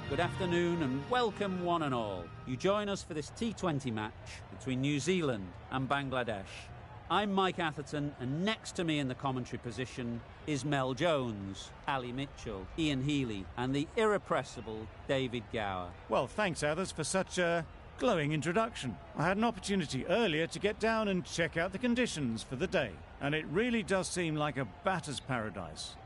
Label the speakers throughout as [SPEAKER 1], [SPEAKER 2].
[SPEAKER 1] Good afternoon and welcome one and all. You join us for this T20 match between New Zealand and Bangladesh. I'm Mike Atherton, and next to me in the commentary position is Mel Jones, Ali Mitchell, Ian Healy and the irrepressible David Gower.
[SPEAKER 2] Well, thanks, Athers, for such a glowing introduction. I had an opportunity earlier to get down and check out the conditions for the day, and it really does seem like a batter's paradise.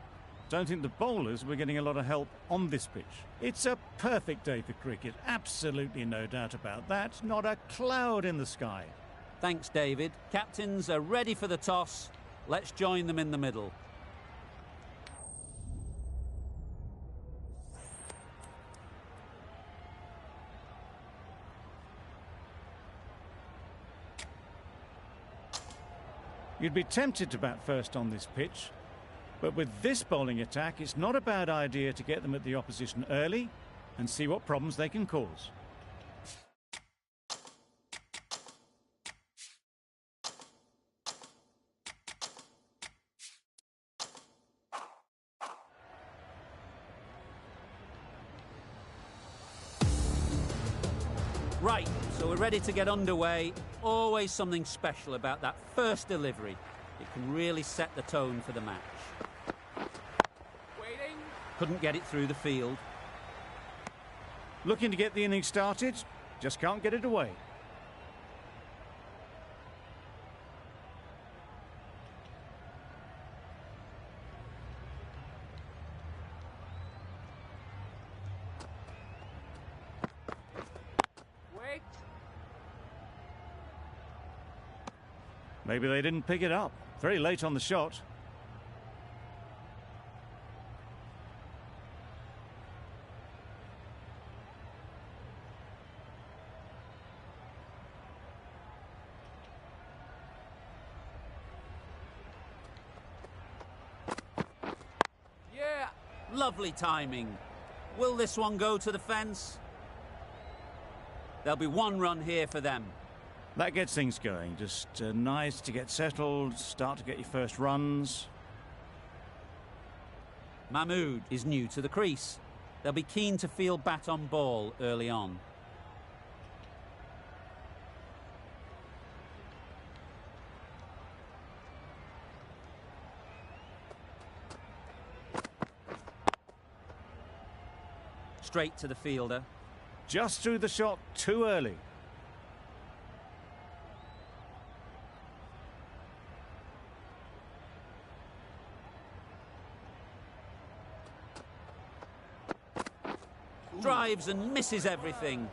[SPEAKER 2] Don't think the bowlers were getting a lot of help on this pitch. It's a perfect day for cricket, absolutely no doubt about that. Not a cloud in the sky.
[SPEAKER 1] Thanks, David. Captains are ready for the toss. Let's join them in the middle.
[SPEAKER 2] You'd be tempted to bat first on this pitch, but with this bowling attack, it's not a bad idea to get them at the opposition early and see what problems they can cause.
[SPEAKER 1] Right, so we're ready to get underway. Always something special about that first delivery. It can really set the tone for the match.
[SPEAKER 3] Waiting.
[SPEAKER 1] Couldn't get it through the field.
[SPEAKER 2] Looking to get the innings started, just can't get it away.
[SPEAKER 3] Wait.
[SPEAKER 2] Maybe they didn't pick it up. Very late on the shot.
[SPEAKER 3] Yeah.
[SPEAKER 1] Lovely timing. Will this one go to the fence? There'll be one run here for them.
[SPEAKER 2] That gets things going. Just nice to get settled, start to get your first runs.
[SPEAKER 1] Mahmood is new to the crease. They'll be keen to field bat on ball early on. Straight to the fielder.
[SPEAKER 2] Just threw the shot too early.
[SPEAKER 1] Drives and misses everything.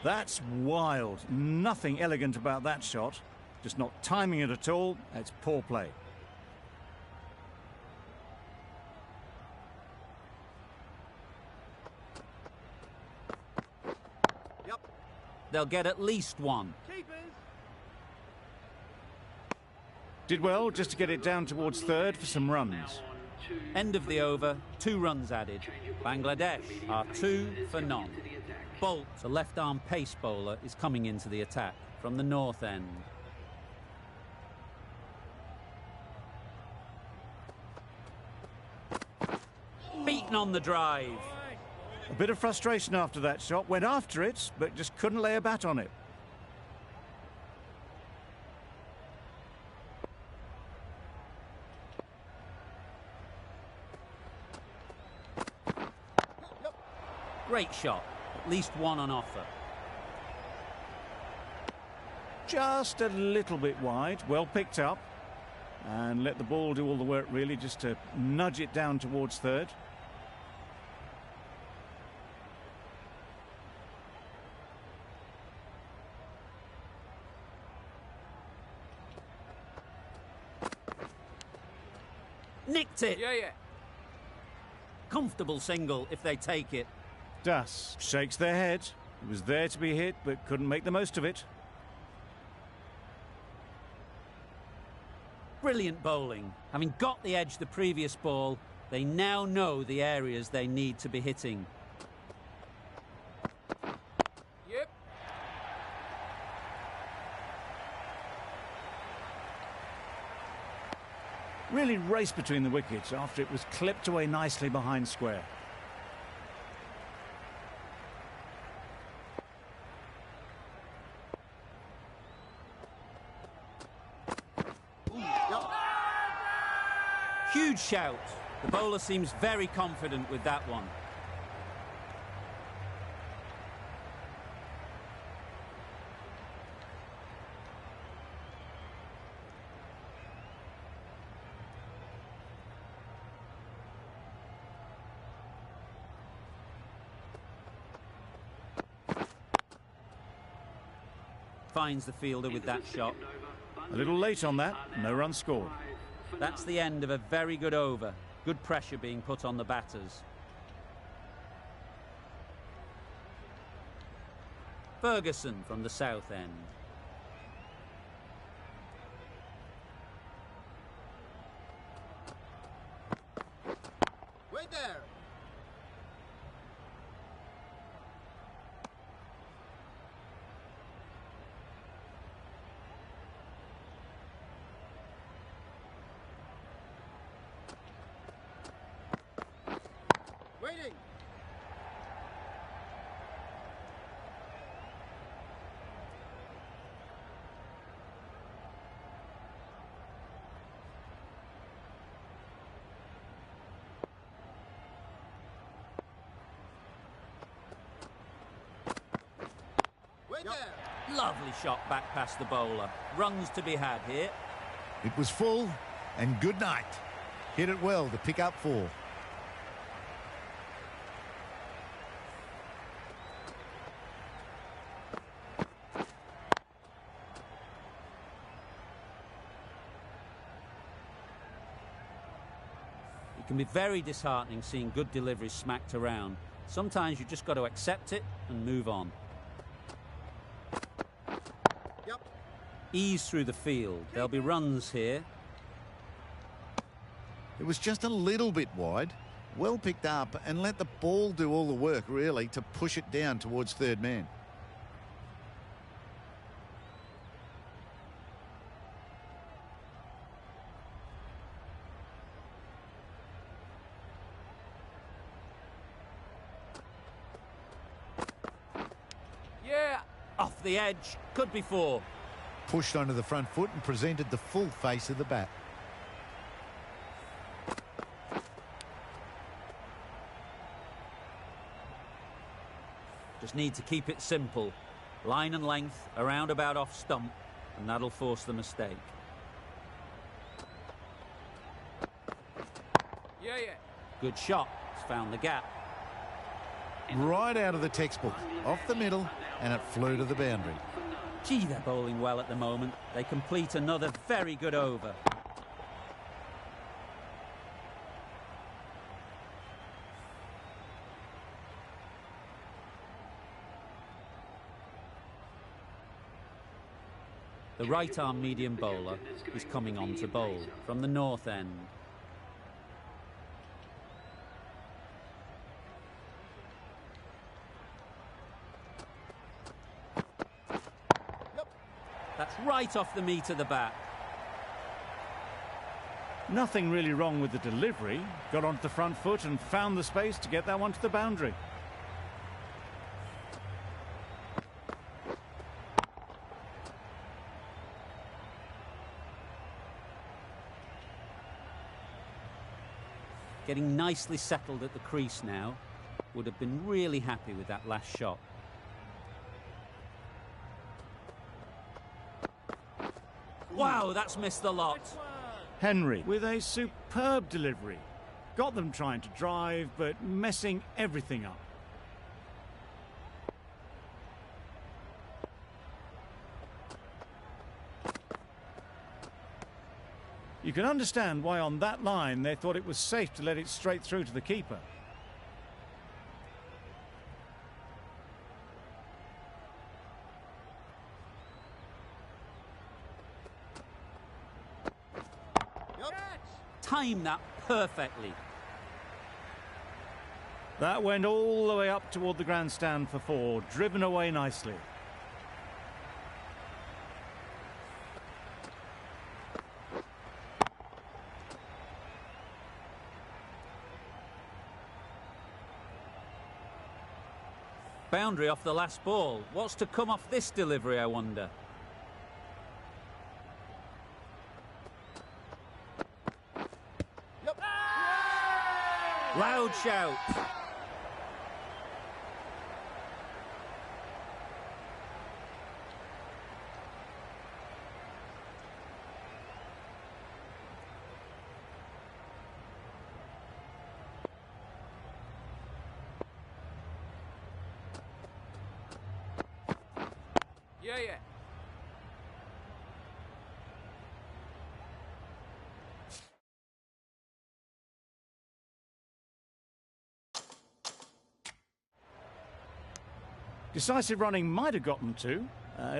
[SPEAKER 2] That's wild. Nothing elegant about that shot. Just not timing it at all. It's poor play.
[SPEAKER 3] Yep.
[SPEAKER 1] They'll get at least one.
[SPEAKER 3] Keepers.
[SPEAKER 2] Did well just to get it down towards third for some runs.
[SPEAKER 1] End of the over, 2 runs added. Bangladesh are 2 for none. Bolt, the left-arm pace bowler, is coming into the attack from the north end. Beaten on the drive.
[SPEAKER 2] A bit of frustration after that shot. Went after it, but just couldn't lay a bat on it.
[SPEAKER 1] Great shot. At least one on offer.
[SPEAKER 2] Just a little bit wide. Well picked up. And let the ball do all the work, really, just to nudge it down towards third.
[SPEAKER 1] Nicked it.
[SPEAKER 3] Yeah.
[SPEAKER 1] Comfortable single if they take it.
[SPEAKER 2] Das shakes their head. It was there to be hit, but couldn't make the most of it.
[SPEAKER 1] Brilliant bowling. Having got the edge the previous ball, they now know the areas they need to be hitting.
[SPEAKER 3] Yep.
[SPEAKER 2] Really raced between the wickets after it was clipped away nicely behind square.
[SPEAKER 1] Huge shout. The bowler seems very confident with that one. Finds the fielder with that shot.
[SPEAKER 2] A little late on that, no run scored.
[SPEAKER 1] That's the end of a very good over. Good pressure being put on the batters. Ferguson from the south end.
[SPEAKER 3] Wait there. Waiting. Wait there.
[SPEAKER 1] Lovely shot back past the bowler. Runs to be had here.
[SPEAKER 4] It was full, and good night. Hit it well to pick up 4.
[SPEAKER 1] It can be very disheartening seeing good deliveries smacked around. Sometimes you just got to accept it and move on.
[SPEAKER 3] Yep.
[SPEAKER 1] Ease through the field. There'll be runs here.
[SPEAKER 4] It was just a little bit wide. Well picked up and let the ball do all the work, really, to push it down towards third man.
[SPEAKER 3] Yeah.
[SPEAKER 1] Off the edge. Could be 4.
[SPEAKER 4] Pushed onto the front foot and presented the full face of the bat.
[SPEAKER 1] Just need to keep it simple. Line and length, around about off stump, and that'll force the mistake.
[SPEAKER 3] Yeah, yeah.
[SPEAKER 1] Good shot. It's found the gap.
[SPEAKER 4] Right out of the textbook, off the middle, and it flew to the boundary.
[SPEAKER 1] Gee, they're bowling well at the moment. They complete another very good over. The right-arm medium bowler is coming on to bowl from the north end. That's right off the meat of the bat.
[SPEAKER 2] Nothing really wrong with the delivery. Got onto the front foot and found the space to get that one to the boundary.
[SPEAKER 1] Getting nicely settled at the crease now. Would have been really happy with that last shot. Wow, that's missed the lot.
[SPEAKER 2] Henry with a superb delivery. Got them trying to drive, but messing everything up. You can understand why on that line they thought it was safe to let it straight through to the keeper.
[SPEAKER 1] Timed that perfectly.
[SPEAKER 2] That went all the way up toward the grandstand for 4, driven away nicely.
[SPEAKER 1] Boundary off the last ball. What's to come off this delivery, I wonder? crowd shout.
[SPEAKER 3] Yeah, yeah.
[SPEAKER 2] Decisive running might have got them too.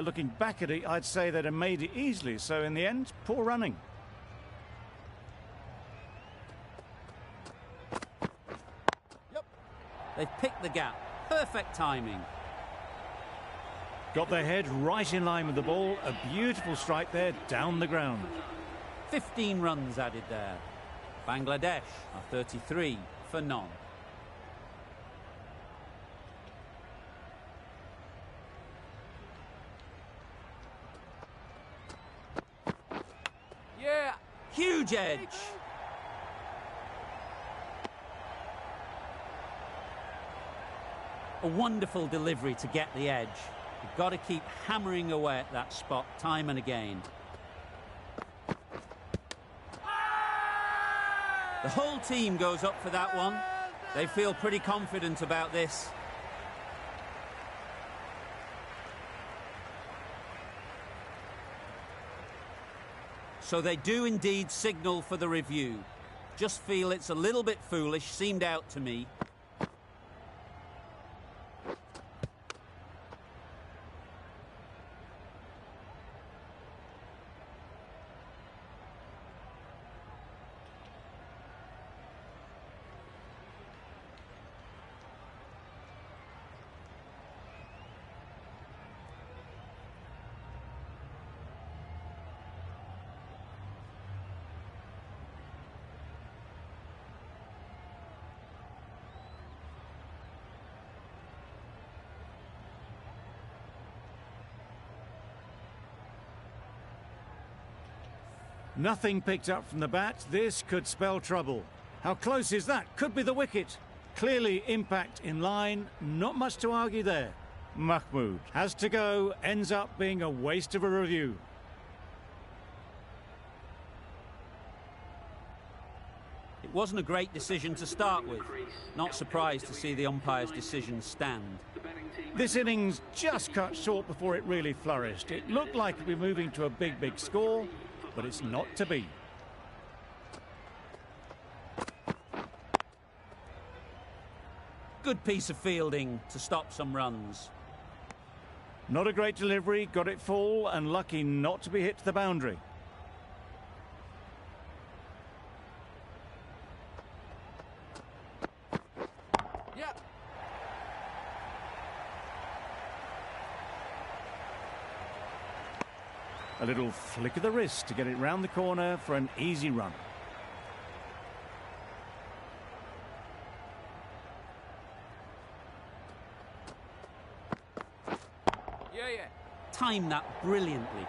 [SPEAKER 2] Looking back at it, I'd say they'd have made it easily. So in the end, poor running.
[SPEAKER 3] Yep.
[SPEAKER 1] They've picked the gap. Perfect timing.
[SPEAKER 2] Got their head right in line with the ball. A beautiful strike there down the ground.
[SPEAKER 1] 15 runs added there. Bangladesh are 33 for none.
[SPEAKER 3] Yeah.
[SPEAKER 1] Huge edge. A wonderful delivery to get the edge. You've got to keep hammering away at that spot time and again. The whole team goes up for that one. They feel pretty confident about this. So they do indeed signal for the review. Just feel it's a little bit foolish, seemed out to me.
[SPEAKER 2] Nothing picked up from the bat. This could spell trouble. How close is that? Could be the wicket. Clearly impact in line. Not much to argue there. Mahmood has to go. Ends up being a waste of a review.
[SPEAKER 1] It wasn't a great decision to start with. Not surprised to see the umpire's decision stand.
[SPEAKER 2] This innings just cut short before it really flourished. It looked like it'd be moving to a big score, but it's not to be.
[SPEAKER 1] Good piece of fielding to stop some runs.
[SPEAKER 2] Not a great delivery, got it full and lucky not to be hit to the boundary.
[SPEAKER 3] Yeah.
[SPEAKER 2] A little flick of the wrist to get it round the corner for an easy run.
[SPEAKER 3] Yeah, yeah.
[SPEAKER 1] Timed that brilliantly.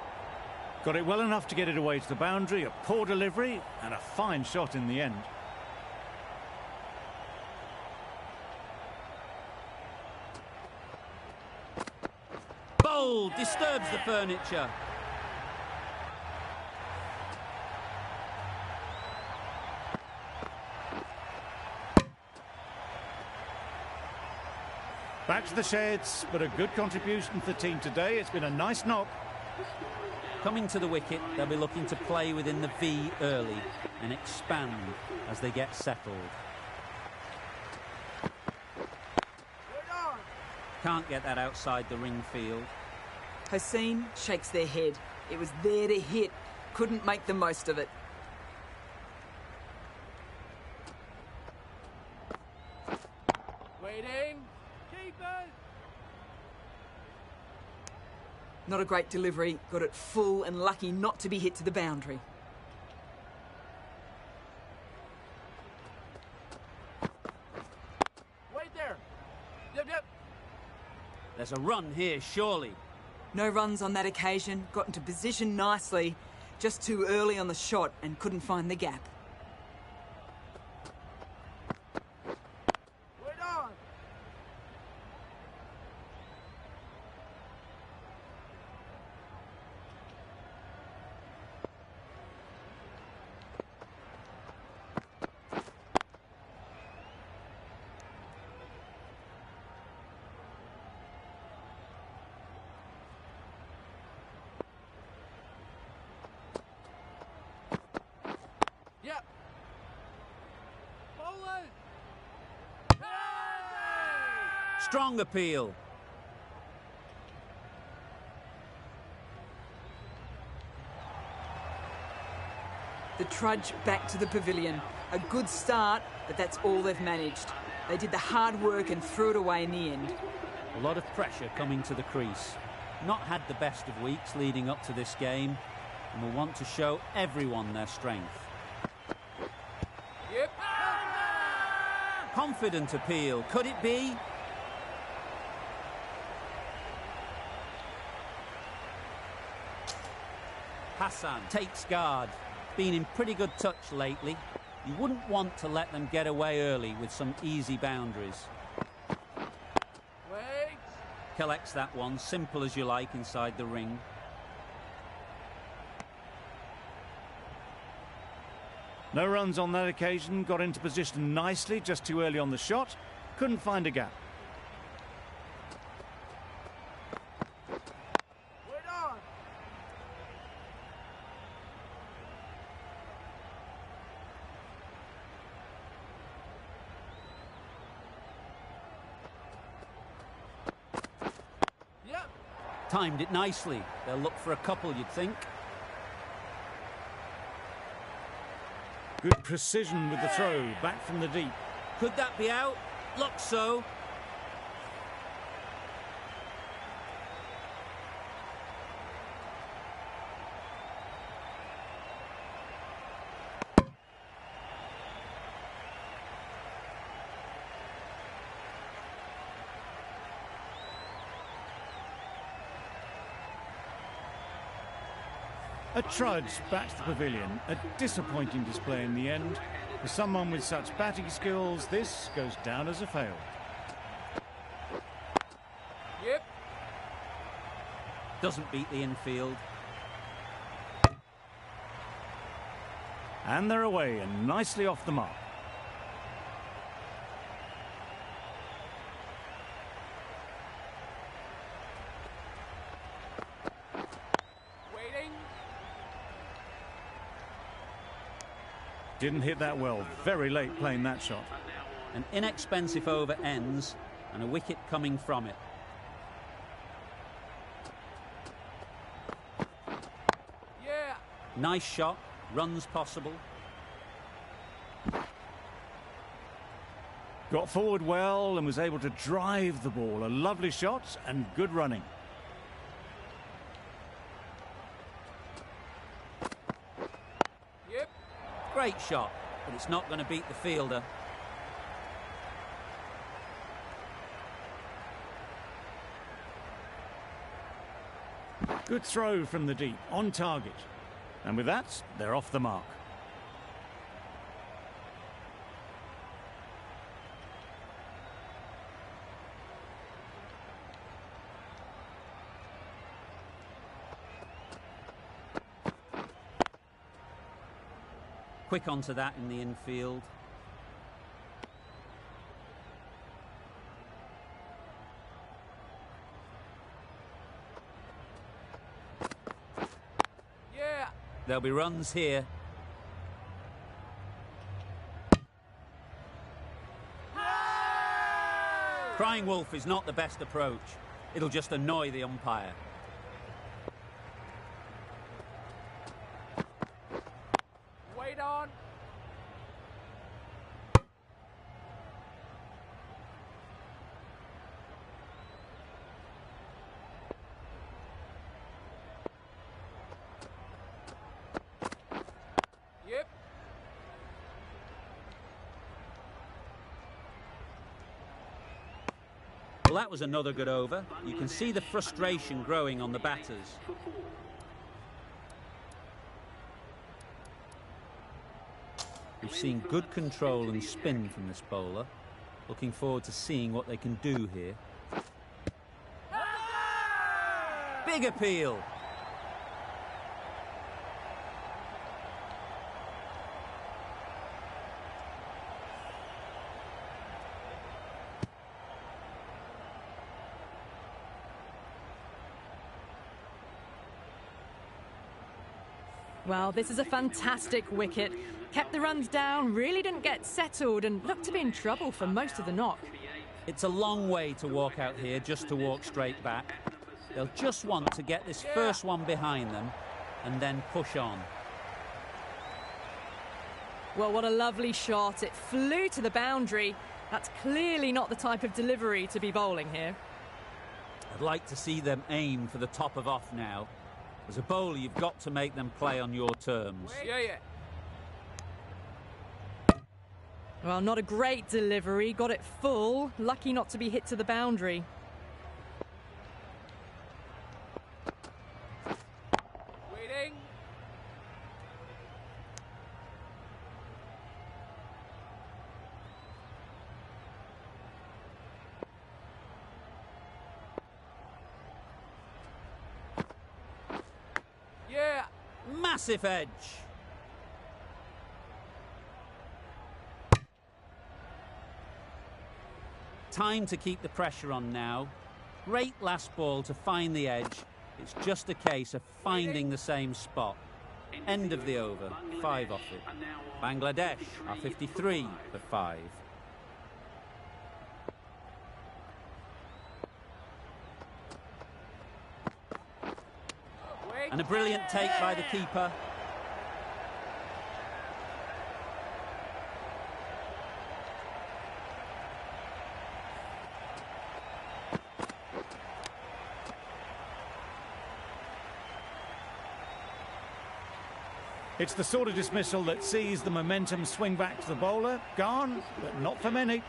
[SPEAKER 2] Got it well enough to get it away to the boundary, a poor delivery and a fine shot in the end.
[SPEAKER 1] Bold, disturbs the furniture.
[SPEAKER 2] Back to the sheds, but a good contribution to the team today. It's been a nice knock.
[SPEAKER 1] Coming to the wicket, they'll be looking to play within the V early and expand as they get settled. Can't get that outside the ring field.
[SPEAKER 5] Hossein shakes their head. It was there to hit. Couldn't make the most of it.
[SPEAKER 3] Waiting. Keepers.
[SPEAKER 5] Not a great delivery. Got it full and lucky not to be hit to the boundary.
[SPEAKER 3] Wait there. Yep, yep.
[SPEAKER 1] There's a run here, surely.
[SPEAKER 5] No runs on that occasion. Got into position nicely. Just too early on the shot and couldn't find the gap.
[SPEAKER 3] Yep. Bowlers.
[SPEAKER 1] Strong appeal.
[SPEAKER 5] The trudge back to the pavilion. A good start, but that's all they've managed. They did the hard work and threw it away in the end.
[SPEAKER 1] A lot of pressure coming to the crease. Not had the best of weeks leading up to this game, and will want to show everyone their strength.
[SPEAKER 3] Yep.
[SPEAKER 1] Confident appeal. Could it be? Hassan takes guard. Been in pretty good touch lately. You wouldn't want to let them get away early with some easy boundaries.
[SPEAKER 3] Wait.
[SPEAKER 1] Collects that one, simple as you like, inside the ring.
[SPEAKER 2] No runs on that occasion, got into position nicely, just too early on the shot. Couldn't find a gap.
[SPEAKER 3] Wait on. Yep.
[SPEAKER 1] Timed it nicely. They'll look for a couple, you'd think.
[SPEAKER 2] Good precision with the throw, back from the deep.
[SPEAKER 1] Could that be out? Looks so.
[SPEAKER 2] A trudge back to the pavilion. A disappointing display in the end. For someone with such batting skills, this goes down as a fail.
[SPEAKER 3] Yep.
[SPEAKER 1] Doesn't beat the infield.
[SPEAKER 2] And they're away and nicely off the mark.
[SPEAKER 3] Waiting.
[SPEAKER 2] Didn't hit that well. Very late playing that shot.
[SPEAKER 1] An inexpensive over ends and a wicket coming from it.
[SPEAKER 3] Yeah.
[SPEAKER 1] Nice shot. Runs possible.
[SPEAKER 2] Got forward well and was able to drive the ball. A lovely shot and good running.
[SPEAKER 3] Yep.
[SPEAKER 1] Great shot, but it's not going to beat the fielder.
[SPEAKER 2] Good throw from the deep, on target. And with that, they're off the mark.
[SPEAKER 1] Quick onto that in the infield.
[SPEAKER 3] Yeah.
[SPEAKER 1] There'll be runs here. Crying wolf is not the best approach. It'll just annoy the umpire.
[SPEAKER 3] Wait on. Yep.
[SPEAKER 1] Well, that was another good over. You can see the frustration growing on the batters. We've seen good control and spin from this bowler. Looking forward to seeing what they can do here. Big appeal.
[SPEAKER 6] Well, this is a fantastic wicket. Kept the runs down, really didn't get settled and looked to be in trouble for most of the knock.
[SPEAKER 1] It's a long way to walk out here just to walk straight back. They'll just want to get this first one behind them and then push on.
[SPEAKER 6] Well, what a lovely shot. It flew to the boundary. That's clearly not the type of delivery to be bowling here.
[SPEAKER 1] I'd like to see them aim for the top of off now. As a bowler, you've got to make them play on your terms.
[SPEAKER 3] Yeah.
[SPEAKER 6] Well, not a great delivery. Got it full. Lucky not to be hit to the boundary.
[SPEAKER 3] Waiting. Yeah.
[SPEAKER 1] Massive edge. Time to keep the pressure on now. Great last ball to find the edge. It's just a case of finding the same spot. End of the over. 5 off it. Bangladesh are 53 for 5. And a brilliant take by the keeper.
[SPEAKER 2] It's the sort of dismissal that sees the momentum swing back to the bowler. Gone, but not for many.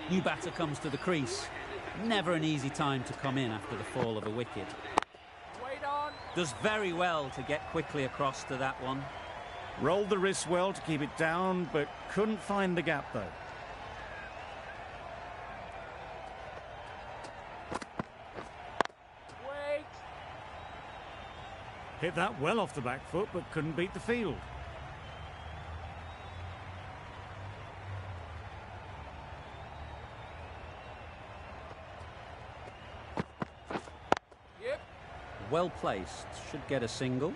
[SPEAKER 1] New batter comes to the crease. Never an easy time to come in after the fall of a wicket.
[SPEAKER 3] Wait on.
[SPEAKER 1] Does very well to get quickly across to that one.
[SPEAKER 2] Rolled the wrists well to keep it down, but couldn't find the gap though.
[SPEAKER 3] Wait.
[SPEAKER 2] Hit that well off the back foot, but couldn't beat the field.
[SPEAKER 3] Yep.
[SPEAKER 1] Well placed. Should get a single.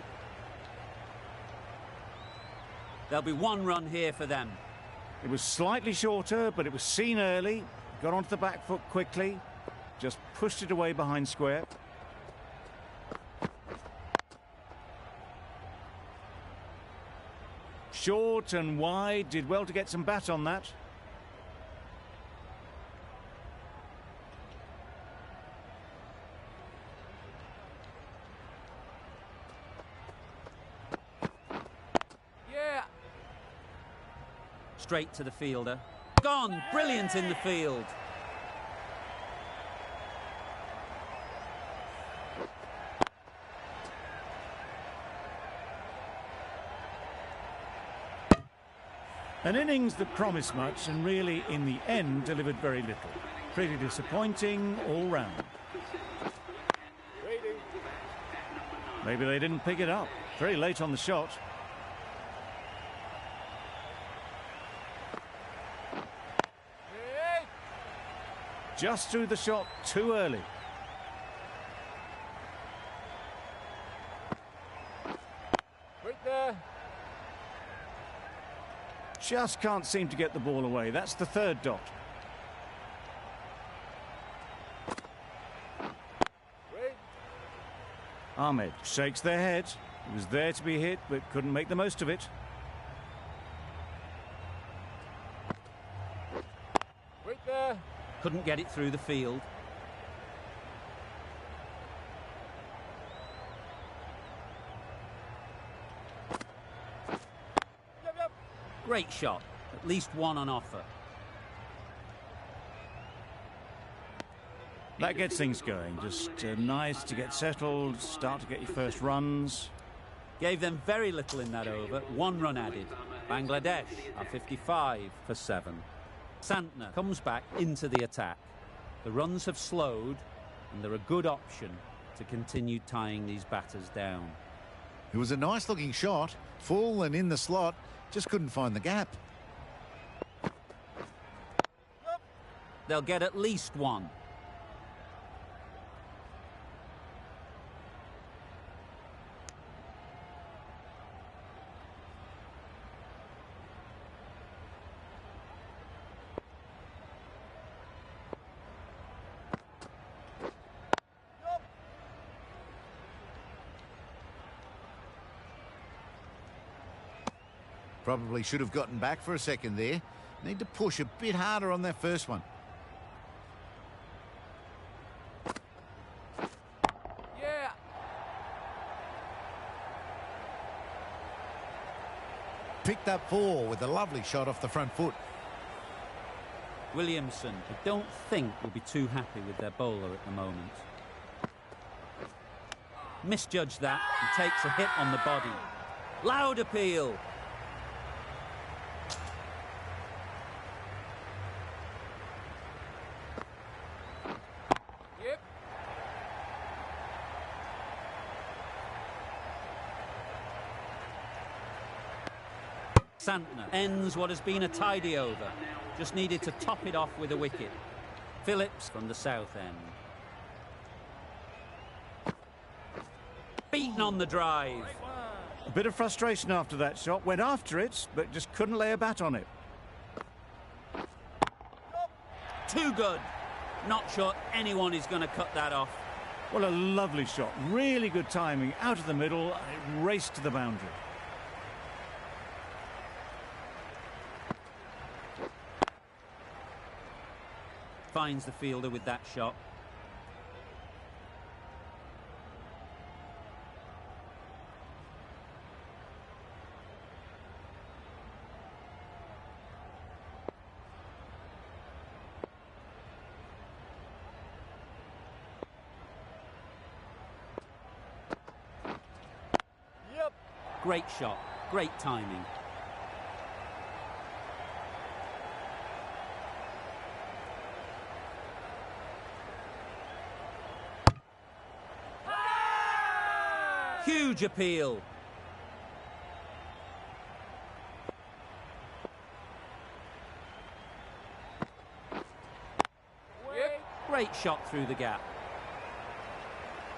[SPEAKER 1] There'll be 1 run here for them.
[SPEAKER 2] It was slightly shorter, but it was seen early. Got onto the back foot quickly. Just pushed it away behind square. Short and wide, did well to get some bat on that.
[SPEAKER 3] Yeah.
[SPEAKER 1] Straight to the fielder. Gone! Brilliant in the field.
[SPEAKER 2] An innings that promised much and really, in the end, delivered very little. Pretty disappointing all round.
[SPEAKER 3] Waiting.
[SPEAKER 2] Maybe they didn't pick it up. Very late on the shot.
[SPEAKER 3] Hey.
[SPEAKER 2] Just threw the shot too early.
[SPEAKER 3] Right there.
[SPEAKER 2] Just can't seem to get the ball away. That's the 3rd dot.
[SPEAKER 3] Wait.
[SPEAKER 2] Ahmed shakes their head. He was there to be hit, but couldn't make the most of it.
[SPEAKER 3] Right there.
[SPEAKER 1] Couldn't get it through the field.
[SPEAKER 3] Yep.
[SPEAKER 1] Great shot. At least 1 on offer.
[SPEAKER 2] That gets things going. Just nice to get settled, start to get your first runs.
[SPEAKER 1] Gave them very little in that over. 1 run added. Bangladesh are 55 for 7. Santner comes back into the attack. The runs have slowed, and they're a good option to continue tying these batters down.
[SPEAKER 4] It was a nice looking shot, full and in the slot, just couldn't find the gap.
[SPEAKER 1] They'll get at least 1.
[SPEAKER 4] Probably should have gotten back for a second there. Need to push a bit harder on that first one.
[SPEAKER 3] Yeah.
[SPEAKER 4] Picked up 4 with a lovely shot off the front foot.
[SPEAKER 1] Williamson, I don't think, will be too happy with their bowler at the moment. Misjudged that and takes a hit on the body. Loud appeal.
[SPEAKER 3] Yep.
[SPEAKER 1] Santner ends what has been a tidy over. Just needed to top it off with a wicket. Phillips from the south end. Beaten on the drive.
[SPEAKER 2] A bit of frustration after that shot. Went after it, but just couldn't lay a bat on it.
[SPEAKER 1] Too good. Not sure anyone is going to cut that off.
[SPEAKER 2] Well, a lovely shot. Really good timing. Out of the middle, and it raced to the boundary.
[SPEAKER 1] Finds the fielder with that shot.
[SPEAKER 3] Yep.
[SPEAKER 1] Great shot. Great timing. Huge appeal.
[SPEAKER 3] Yep.
[SPEAKER 1] Great shot through the gap.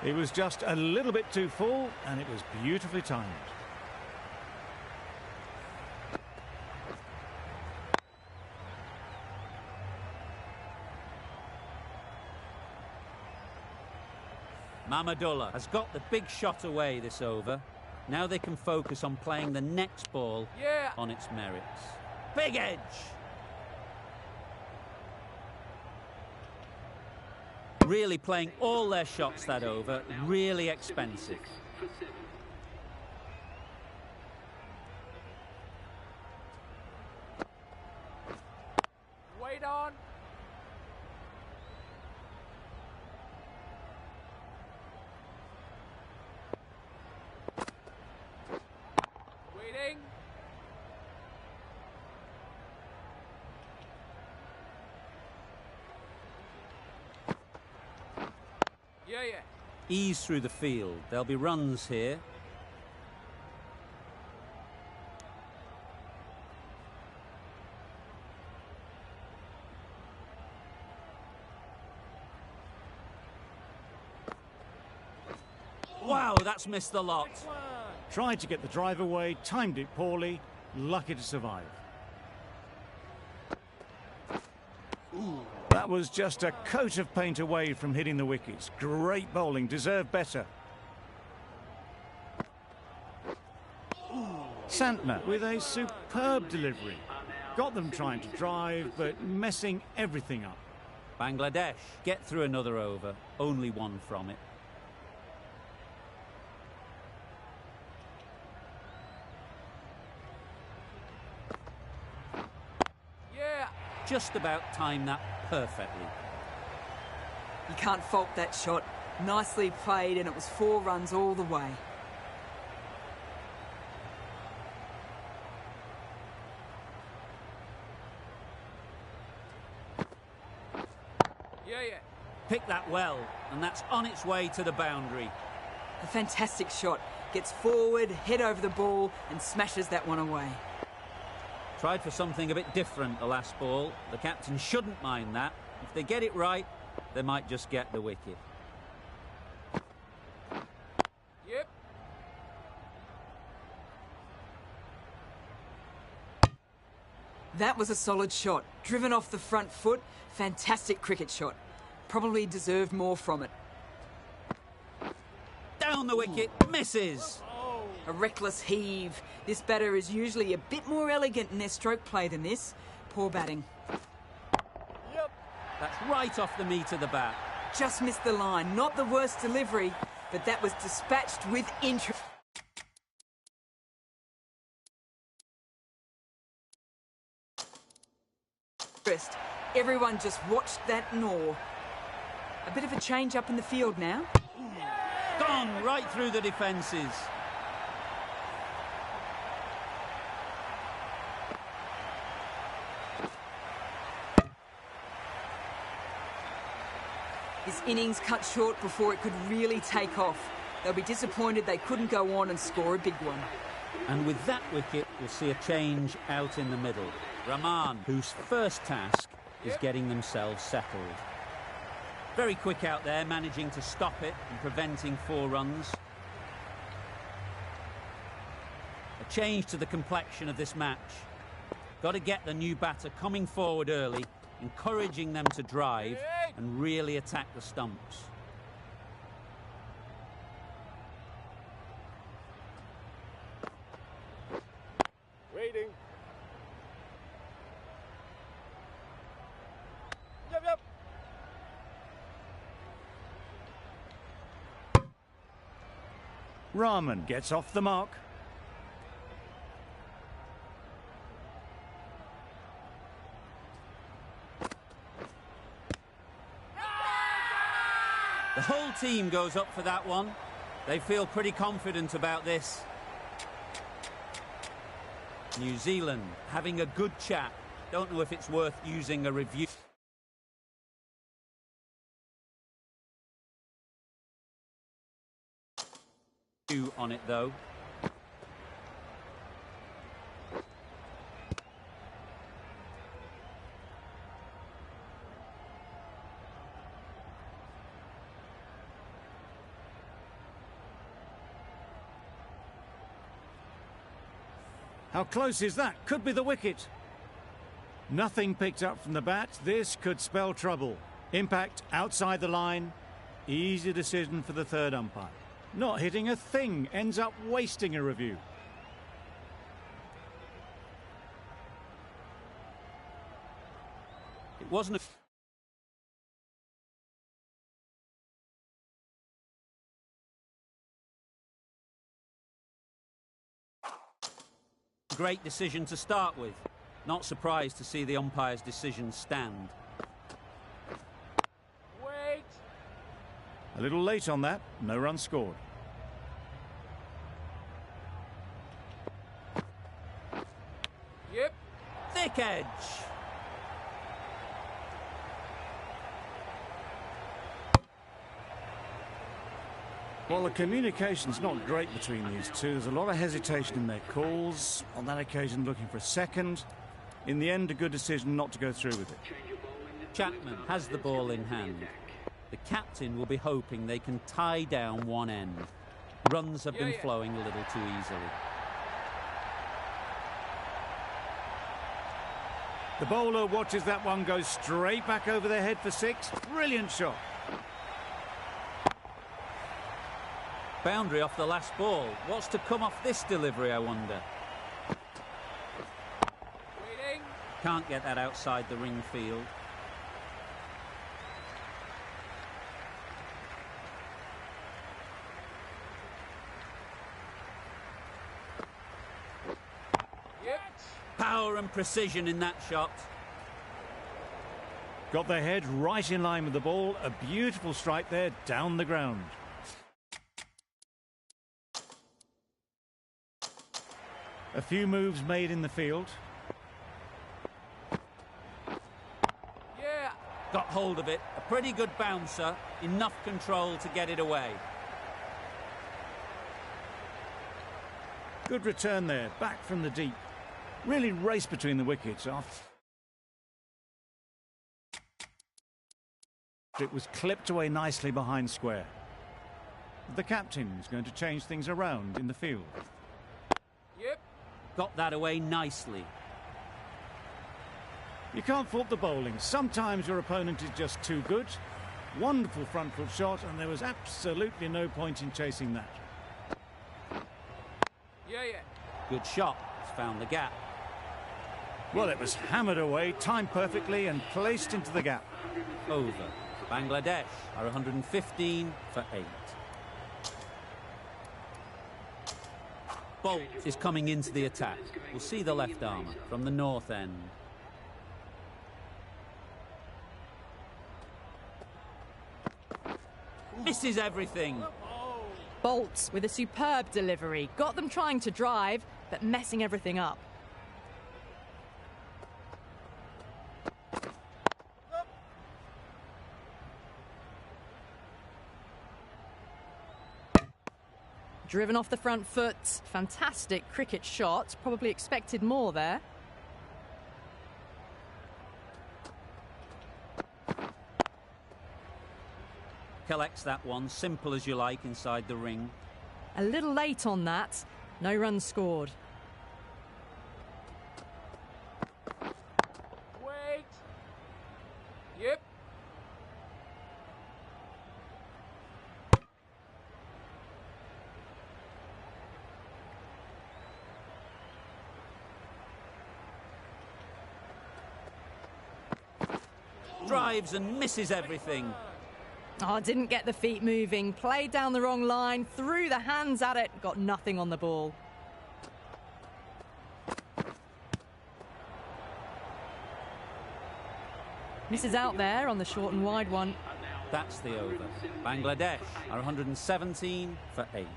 [SPEAKER 2] It was just a little bit too full, and it was beautifully timed.
[SPEAKER 1] Mamadullah has got the big shot away this over. Now they can focus on playing the next ball
[SPEAKER 3] Yeah.
[SPEAKER 1] on its merits. Big edge. Really playing all their shots that over. Really expensive.
[SPEAKER 3] Wait on. Waiting. Yeah, yeah.
[SPEAKER 1] Ease through the field. There'll be runs here. Wow, that's missed the lot.
[SPEAKER 2] Tried to get the drive away, timed it poorly, lucky to survive. That was just a coat of paint away from hitting the wickets. Great bowling, deserved better. Santner with a superb delivery. Got them trying to drive, but messing everything up.
[SPEAKER 1] Bangladesh get through another over. Only one from it.
[SPEAKER 3] Yeah.
[SPEAKER 1] Just about timed that perfectly.
[SPEAKER 5] You can't fault that shot. Nicely played, and it was 4 runs all the way.
[SPEAKER 3] Yeah, yeah.
[SPEAKER 1] Picked that well, and that's on its way to the boundary.
[SPEAKER 5] A fantastic shot. Gets forward, head over the ball, and smashes that one away.
[SPEAKER 1] Tried for something a bit different the last ball. The captain shouldn't mind that. If they get it right, they might just get the wicket.
[SPEAKER 3] Yep.
[SPEAKER 5] That was a solid shot. Driven off the front foot. Fantastic cricket shot. Probably deserved more from it.
[SPEAKER 1] Down the wicket, misses.
[SPEAKER 5] A reckless heave. This batter is usually a bit more elegant in their stroke play than this. Poor batting.
[SPEAKER 3] Yep.
[SPEAKER 1] That's right off the meat of the bat.
[SPEAKER 5] Just missed the line. Not the worst delivery, but that was dispatched with interest. Everyone just watched that gnaw. A bit of a change up in the field now.
[SPEAKER 1] Gone right through the defences.
[SPEAKER 5] This innings cut short before it could really take off. They'll be disappointed they couldn't go on and score a big one.
[SPEAKER 1] And with that wicket, we'll see a change out in the middle. Rahman, whose first task is getting themselves settled. Very quick out there, managing to stop it and preventing 4 runs. A change to the complexion of this match. Got to get the new batter coming forward early, encouraging them to drive and really attack the stumps.
[SPEAKER 3] Waiting. Yep.
[SPEAKER 2] Rahman gets off the mark.
[SPEAKER 1] The whole team goes up for that one. They feel pretty confident about this. New Zealand having a good chat. Don't know if it's worth using a review on it though.
[SPEAKER 2] How close is that? Could be the wicket. Nothing picked up from the bat. This could spell trouble. Impact outside the line. Easy decision for the third umpire. Not hitting a thing. Ends up wasting a review.
[SPEAKER 1] It wasn't a great decision to start with. Not surprised to see the umpire's decision stand.
[SPEAKER 3] Wait.
[SPEAKER 2] A little late on that. No run scored.
[SPEAKER 3] Yep.
[SPEAKER 1] Thick edge.
[SPEAKER 2] Well, the communication's not great between these two. There's a lot of hesitation in their calls. On that occasion, looking for a second. In the end, a good decision not to go through with it.
[SPEAKER 1] Chapman has the ball in hand. The captain will be hoping they can tie down one end. Runs have been flowing a little too easily.
[SPEAKER 2] The bowler watches that one go straight back over their head for 6. Brilliant shot.
[SPEAKER 1] Boundary off the last ball. What's to come off this delivery, I wonder?
[SPEAKER 3] Waiting.
[SPEAKER 1] Can't get that outside the ring field.
[SPEAKER 3] Yep.
[SPEAKER 1] Power and precision in that shot.
[SPEAKER 2] Got their head right in line with the ball. A beautiful strike there down the ground. A few moves made in the field.
[SPEAKER 3] Yeah.
[SPEAKER 1] Got hold of it. A pretty good bouncer. Enough control to get it away.
[SPEAKER 2] Good return there, back from the deep. Really race between the wickets after it was clipped away nicely behind square. The captain's going to change things around in the field.
[SPEAKER 3] Yep.
[SPEAKER 1] Got that away nicely.
[SPEAKER 2] You can't fault the bowling. Sometimes your opponent is just too good. Wonderful front foot shot, and there was absolutely no point in chasing that.
[SPEAKER 1] Good shot. It's found the gap.
[SPEAKER 2] Well, it was hammered away, timed perfectly and placed into the gap.
[SPEAKER 1] Over. Bangladesh are 115 for 8. Bolt is coming into the attack. We'll see the left armour from the north end. Misses everything.
[SPEAKER 6] Bolt with a superb delivery. Got them trying to drive, but messing everything up. Driven off the front foot. Fantastic cricket shot. Probably expected more there.
[SPEAKER 1] Collects that one, simple as you like, inside the ring.
[SPEAKER 6] A little late on that. No runs scored.
[SPEAKER 3] Wait. Yep.
[SPEAKER 1] Drives and misses everything.
[SPEAKER 6] Oh, didn't get the feet moving. Played down the wrong line. Threw the hands at it. Got nothing on the ball. Misses out there on the short and wide one.
[SPEAKER 1] That's the over. Bangladesh are 117 for 8.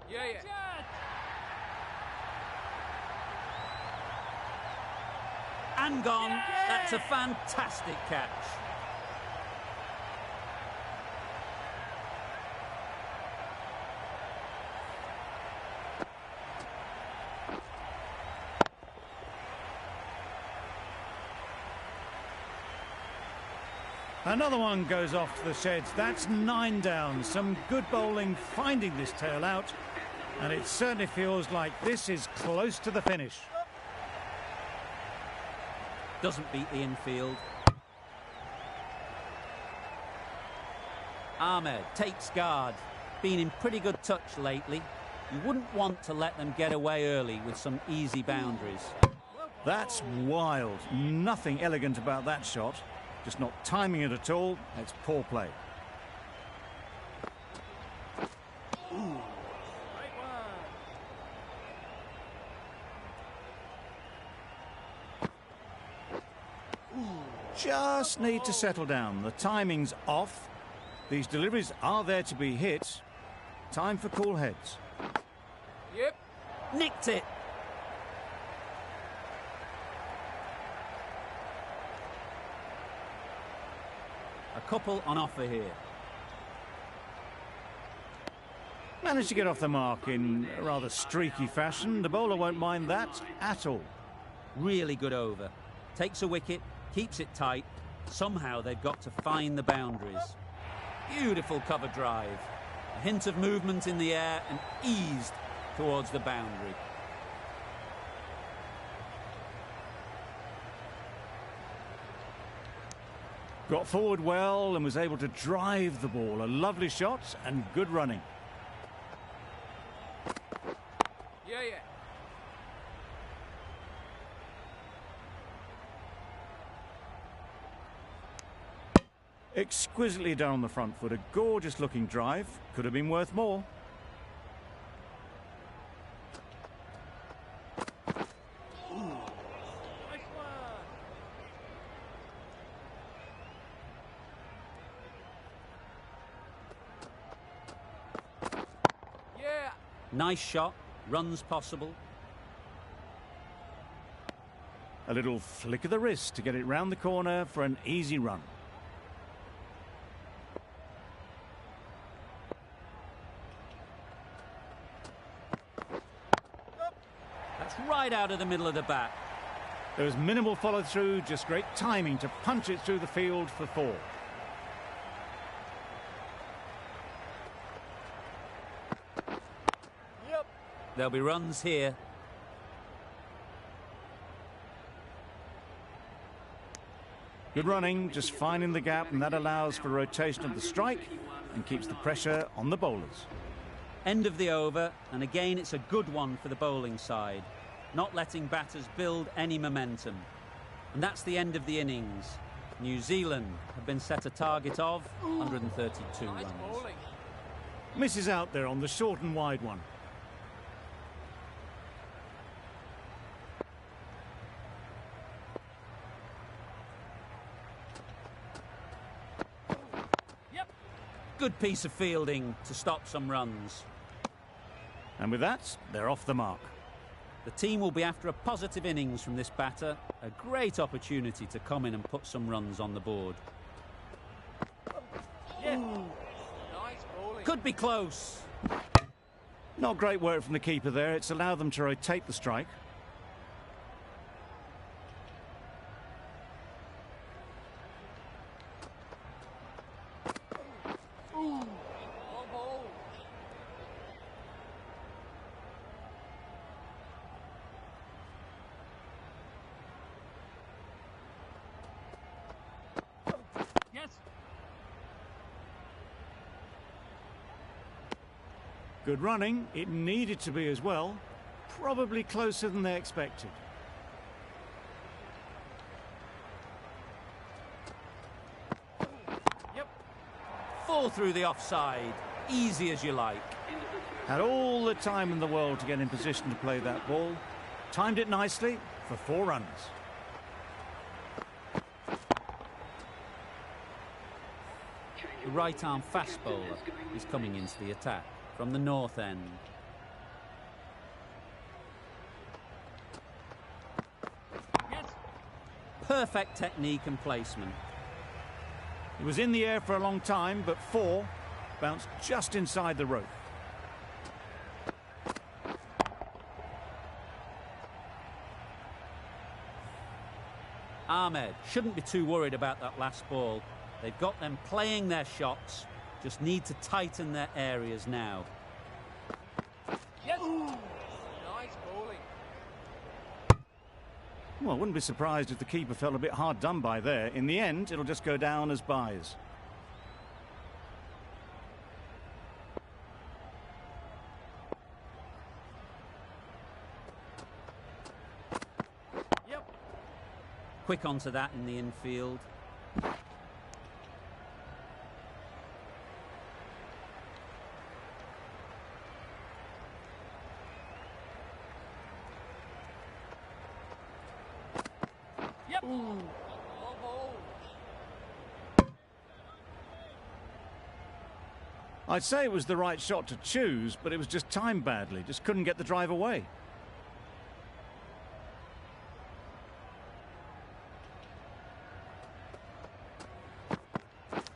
[SPEAKER 3] Yeah.
[SPEAKER 1] And gone. That's a fantastic catch.
[SPEAKER 2] Another one goes off to the sheds. That's 9 down. Some good bowling finding this tail out. And it certainly feels like this is close to the finish.
[SPEAKER 1] Doesn't beat the infield. Ahmed takes guard. Been in pretty good touch lately. You wouldn't want to let them get away early with some easy boundaries.
[SPEAKER 2] That's wild. Nothing elegant about that shot. Just not timing it at all. It's poor play. Just need to settle down. The timing's off. These deliveries are there to be hit. Time for cool heads.
[SPEAKER 3] Yep.
[SPEAKER 1] Nicked it. A couple on offer here.
[SPEAKER 2] Managed to get off the mark in a rather streaky fashion. The bowler won't mind that at all.
[SPEAKER 1] Really good over. Takes a wicket, keeps it tight. Somehow they've got to find the boundaries. Beautiful cover drive. A hint of movement in the air and eased towards the boundary.
[SPEAKER 2] Got forward well and was able to drive the ball. A lovely shot and good running.
[SPEAKER 3] Yeah.
[SPEAKER 2] Exquisitely done on the front foot. A gorgeous looking drive. Could have been worth more.
[SPEAKER 3] Yeah.
[SPEAKER 1] Nice shot. Runs possible.
[SPEAKER 2] A little flick of the wrist to get it round the corner for an easy run.
[SPEAKER 1] That's right out of the middle of the bat.
[SPEAKER 2] There was minimal follow through, just great timing to punch it through the field for 4.
[SPEAKER 3] Yep.
[SPEAKER 1] There'll be runs here.
[SPEAKER 2] Good running, just finding the gap, and that allows for rotation of the strike and keeps the pressure on the bowlers.
[SPEAKER 1] End of the over, and again it's a good one for the bowling side, not letting batters build any momentum. And that's the end of the innings. New Zealand have been set a target of 132
[SPEAKER 3] Nice
[SPEAKER 1] runs.
[SPEAKER 3] bowling.
[SPEAKER 2] Misses out there on the short and wide one.
[SPEAKER 3] Yep.
[SPEAKER 1] Good piece of fielding to stop some runs.
[SPEAKER 2] And with that, they're off the mark.
[SPEAKER 1] The team will be after a positive innings from this batter, a great opportunity to come in and put some runs on the board.
[SPEAKER 3] Yeah. Nice bowling.
[SPEAKER 1] Could be close.
[SPEAKER 2] Not great work from the keeper there. It's allowed them to rotate the strike.
[SPEAKER 3] Well bowled. Yes.
[SPEAKER 2] Good running. It needed to be as well. Probably closer than they expected.
[SPEAKER 3] Yep.
[SPEAKER 1] Fall through the offside. Easy as you like.
[SPEAKER 2] Had all the time in the world to get in position to play that ball. Timed it nicely for 4 runs.
[SPEAKER 1] The right-arm fast bowler is coming into the attack from the north end.
[SPEAKER 3] Yes.
[SPEAKER 1] Perfect technique and placement.
[SPEAKER 2] It was in the air for a long time, but 4 bounced just inside the rope.
[SPEAKER 1] Ahmed shouldn't be too worried about that last ball. They've got them playing their shots, just need to tighten their areas now.
[SPEAKER 3] Yes. Nice bowling.
[SPEAKER 2] Well, I wouldn't be surprised if the keeper felt a bit hard done by there. In the end, it'll just go down as byes.
[SPEAKER 3] Yep.
[SPEAKER 1] Quick onto that in the infield.
[SPEAKER 3] Yep. Well bowled.
[SPEAKER 2] I'd say it was the right shot to choose, but it was just timed badly. Just couldn't get the drive away.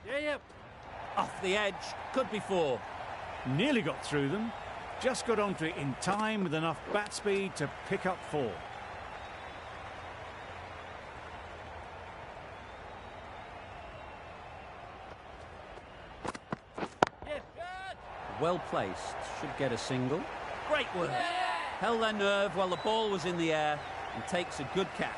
[SPEAKER 3] Yep.
[SPEAKER 1] Off the edge, could be 4.
[SPEAKER 2] Nearly got through them. Just got onto it in time with enough bat speed to pick up 4.
[SPEAKER 3] Yes.
[SPEAKER 1] Well placed, should get a single. Great work. Held their nerve while the ball was in the air and takes a good catch.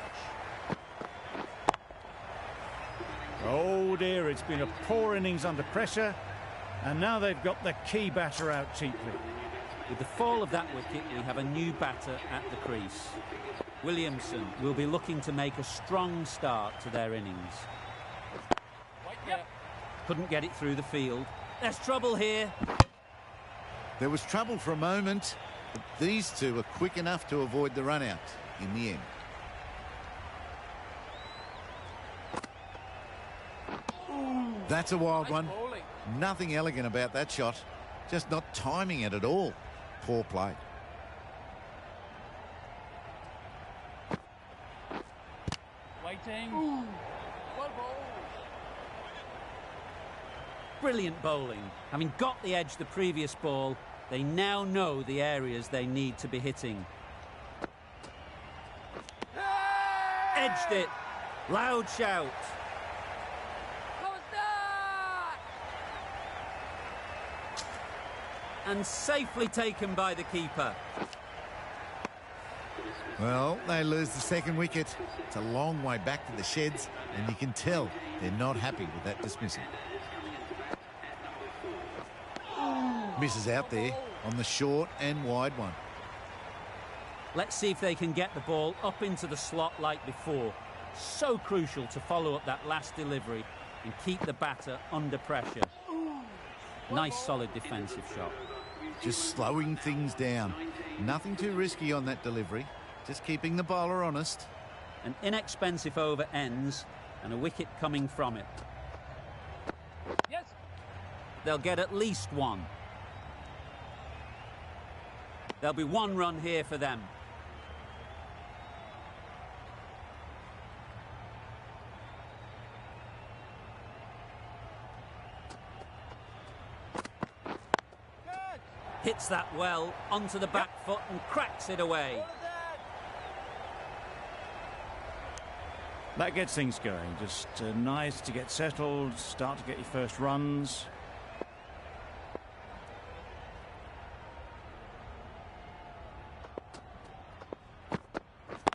[SPEAKER 2] Oh dear, it's been a poor innings under pressure, and now they've got the key batter out cheaply.
[SPEAKER 1] With the fall of that wicket, we have a new batter at the crease. Williamson will be looking to make a strong start to their innings.
[SPEAKER 3] Yep.
[SPEAKER 1] Couldn't get it through the field. There's trouble here.
[SPEAKER 4] There was trouble for a moment, but these two are quick enough to avoid the run out in the end. That's a wild
[SPEAKER 3] Nice
[SPEAKER 4] one.
[SPEAKER 3] bowling.
[SPEAKER 4] Nothing elegant about that shot. Just not timing it at all. Poor play.
[SPEAKER 3] Waiting. Well bowled.
[SPEAKER 1] Brilliant bowling. Having got the edge the previous ball, they now know the areas they need to be hitting. Edged it. Loud shout.
[SPEAKER 3] How was that?
[SPEAKER 1] And safely taken by the keeper.
[SPEAKER 4] Well, they lose the second wicket. It's a long way back to the sheds, and you can tell they're not happy with that dismissal. Misses out there. on the short and wide one.
[SPEAKER 1] Let's see if they can get the ball up into the slot like before. So crucial to follow up that last delivery and keep the batter under pressure. Nice solid defensive shot.
[SPEAKER 4] Just slowing things down. Nothing too risky on that delivery. Just keeping the bowler honest.
[SPEAKER 1] An inexpensive over ends and a wicket coming from it.
[SPEAKER 3] Yes.
[SPEAKER 1] They'll get at least one. There'll be one run here for them. Hits that well onto the back foot and cracks it away.
[SPEAKER 2] That gets things going. Just nice to get settled, start to get your first runs.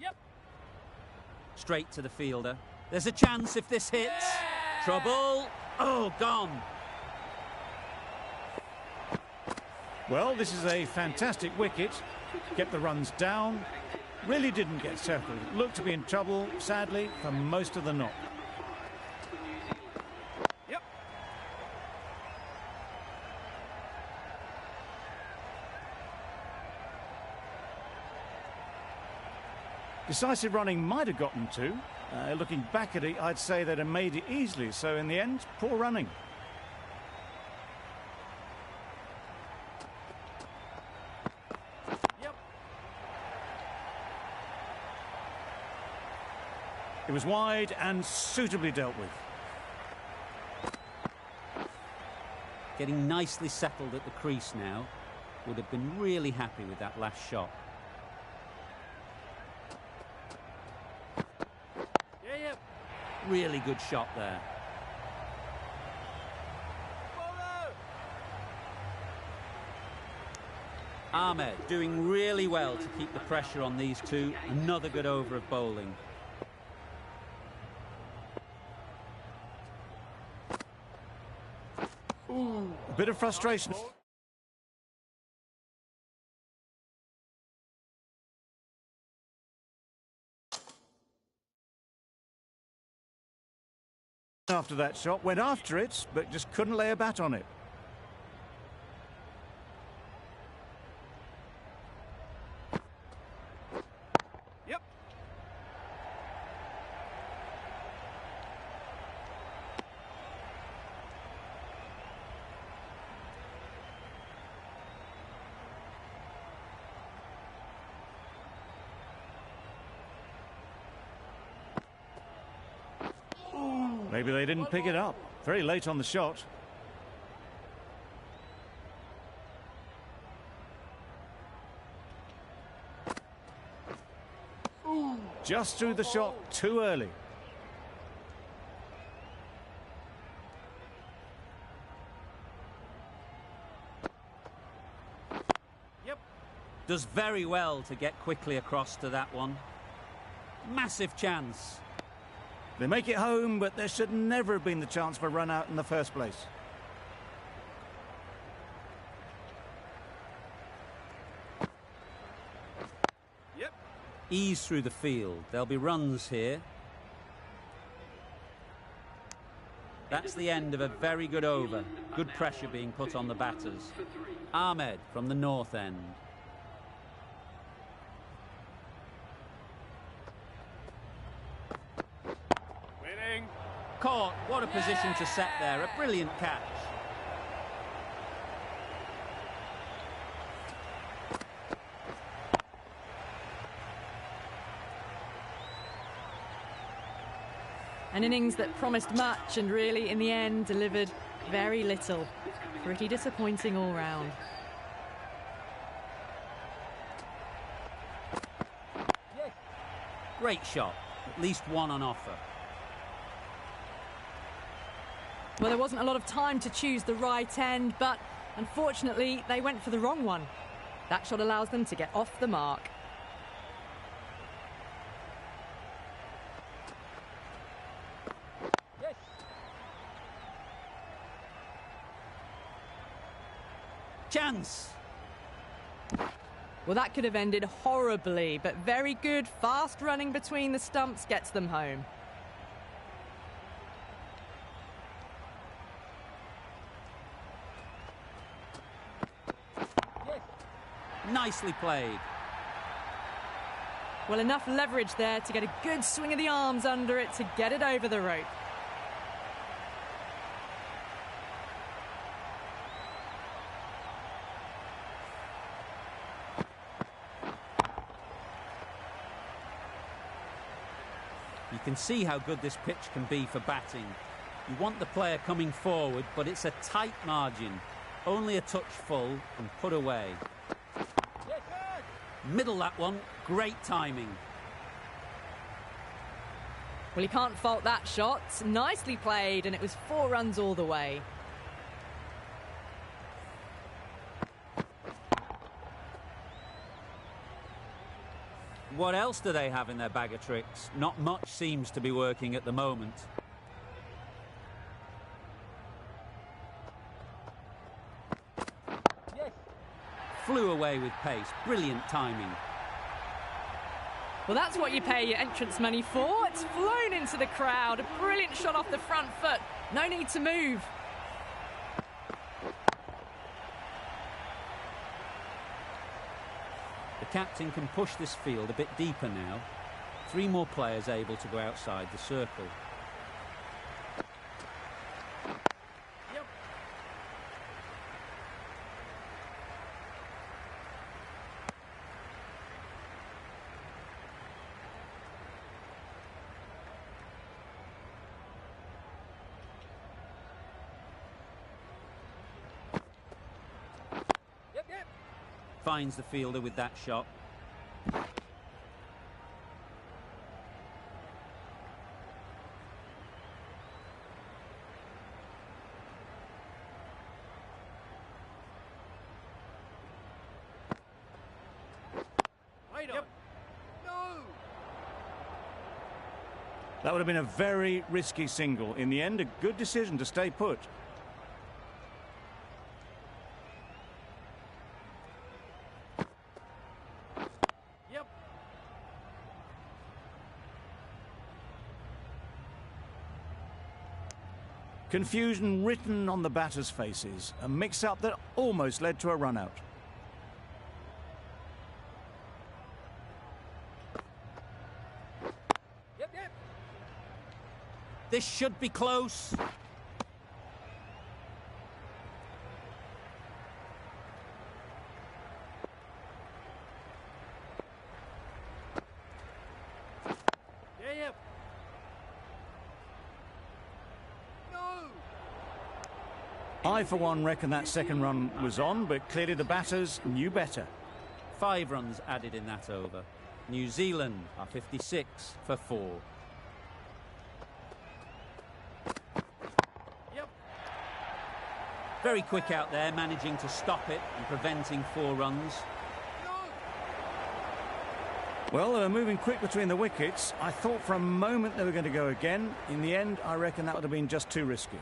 [SPEAKER 3] Yep.
[SPEAKER 1] Straight to the fielder. There's a chance if this hits.
[SPEAKER 3] Yeah!
[SPEAKER 1] Trouble. Oh, gone.
[SPEAKER 2] Well, this is a fantastic wicket. Kept the runs down. Really didn't get settled. Looked to be in trouble, sadly, for most of the knock.
[SPEAKER 3] Yep.
[SPEAKER 2] Decisive running might have gotten two. Looking back at it, I'd say they'd have made it easily. So in the end, poor running. It was wide and suitably dealt with.
[SPEAKER 1] Getting nicely settled at the crease now. Would have been really happy with that last shot.
[SPEAKER 3] Yeah.
[SPEAKER 1] Really good shot there. Ahmed doing really well to keep the pressure on these two. Another good over of bowling.
[SPEAKER 2] A bit of frustration. After that shot, went after it, but just couldn't lay a bat on it.
[SPEAKER 3] Yep.
[SPEAKER 2] Maybe they didn't pick it up. Very late on the shot. Just threw the shot too early.
[SPEAKER 3] Yep.
[SPEAKER 1] Does very well to get quickly across to that one. Massive chance.
[SPEAKER 2] They make it home, but there should never have been the chance for a run out in the first place.
[SPEAKER 3] Yep.
[SPEAKER 1] Ease through the field. There'll be runs here. That's the end of a very good over. Good pressure being put on the batters. Ahmed from the north end. Caught. What a position to set there. A brilliant catch.
[SPEAKER 6] An innings that promised much and really, in the end, delivered very little. Pretty disappointing all round.
[SPEAKER 1] Great shot. At least one on offer.
[SPEAKER 6] Well, there wasn't a lot of time to choose the right end, but unfortunately, they went for the wrong one. That shot allows them to get off the mark.
[SPEAKER 3] Yes.
[SPEAKER 1] Chance.
[SPEAKER 6] Well, that could have ended horribly, but very good, fast running between the stumps gets them home.
[SPEAKER 1] Nicely played.
[SPEAKER 6] Well, enough leverage there to get a good swing of the arms under it to get it over the rope.
[SPEAKER 1] You can see how good this pitch can be for batting. You want the player coming forward, but it's a tight margin. Only a touch full and put away. Middle that one, great timing.
[SPEAKER 6] Well, you can't fault that shot. Nicely played, and it was 4 runs all the way.
[SPEAKER 1] What else do they have in their bag of tricks? Not much seems to be working at the moment. Flew away with pace. Brilliant timing.
[SPEAKER 6] Well, that's what you pay your entrance money for. It's flown into the crowd. A brilliant shot off the front foot. No need to move.
[SPEAKER 1] The captain can push this field a bit deeper now. 3 more players able to go outside the circle. Finds the fielder with that shot.
[SPEAKER 3] Wait on. No!
[SPEAKER 2] That would have been a very risky single. In the end, a good decision to stay put. Confusion written on the batters' faces. A mix-up that almost led to a run-out.
[SPEAKER 1] This should be close.
[SPEAKER 2] I, for one, reckon that second run was on, but clearly the batters knew better.
[SPEAKER 1] 5 runs added in that over. New Zealand are 56 for 4. Very quick out there, managing to stop it and preventing 4 runs.
[SPEAKER 2] Well, they were moving quick between the wickets. I thought for a moment they were going to go again. In the end, I reckon that would have been just too risky.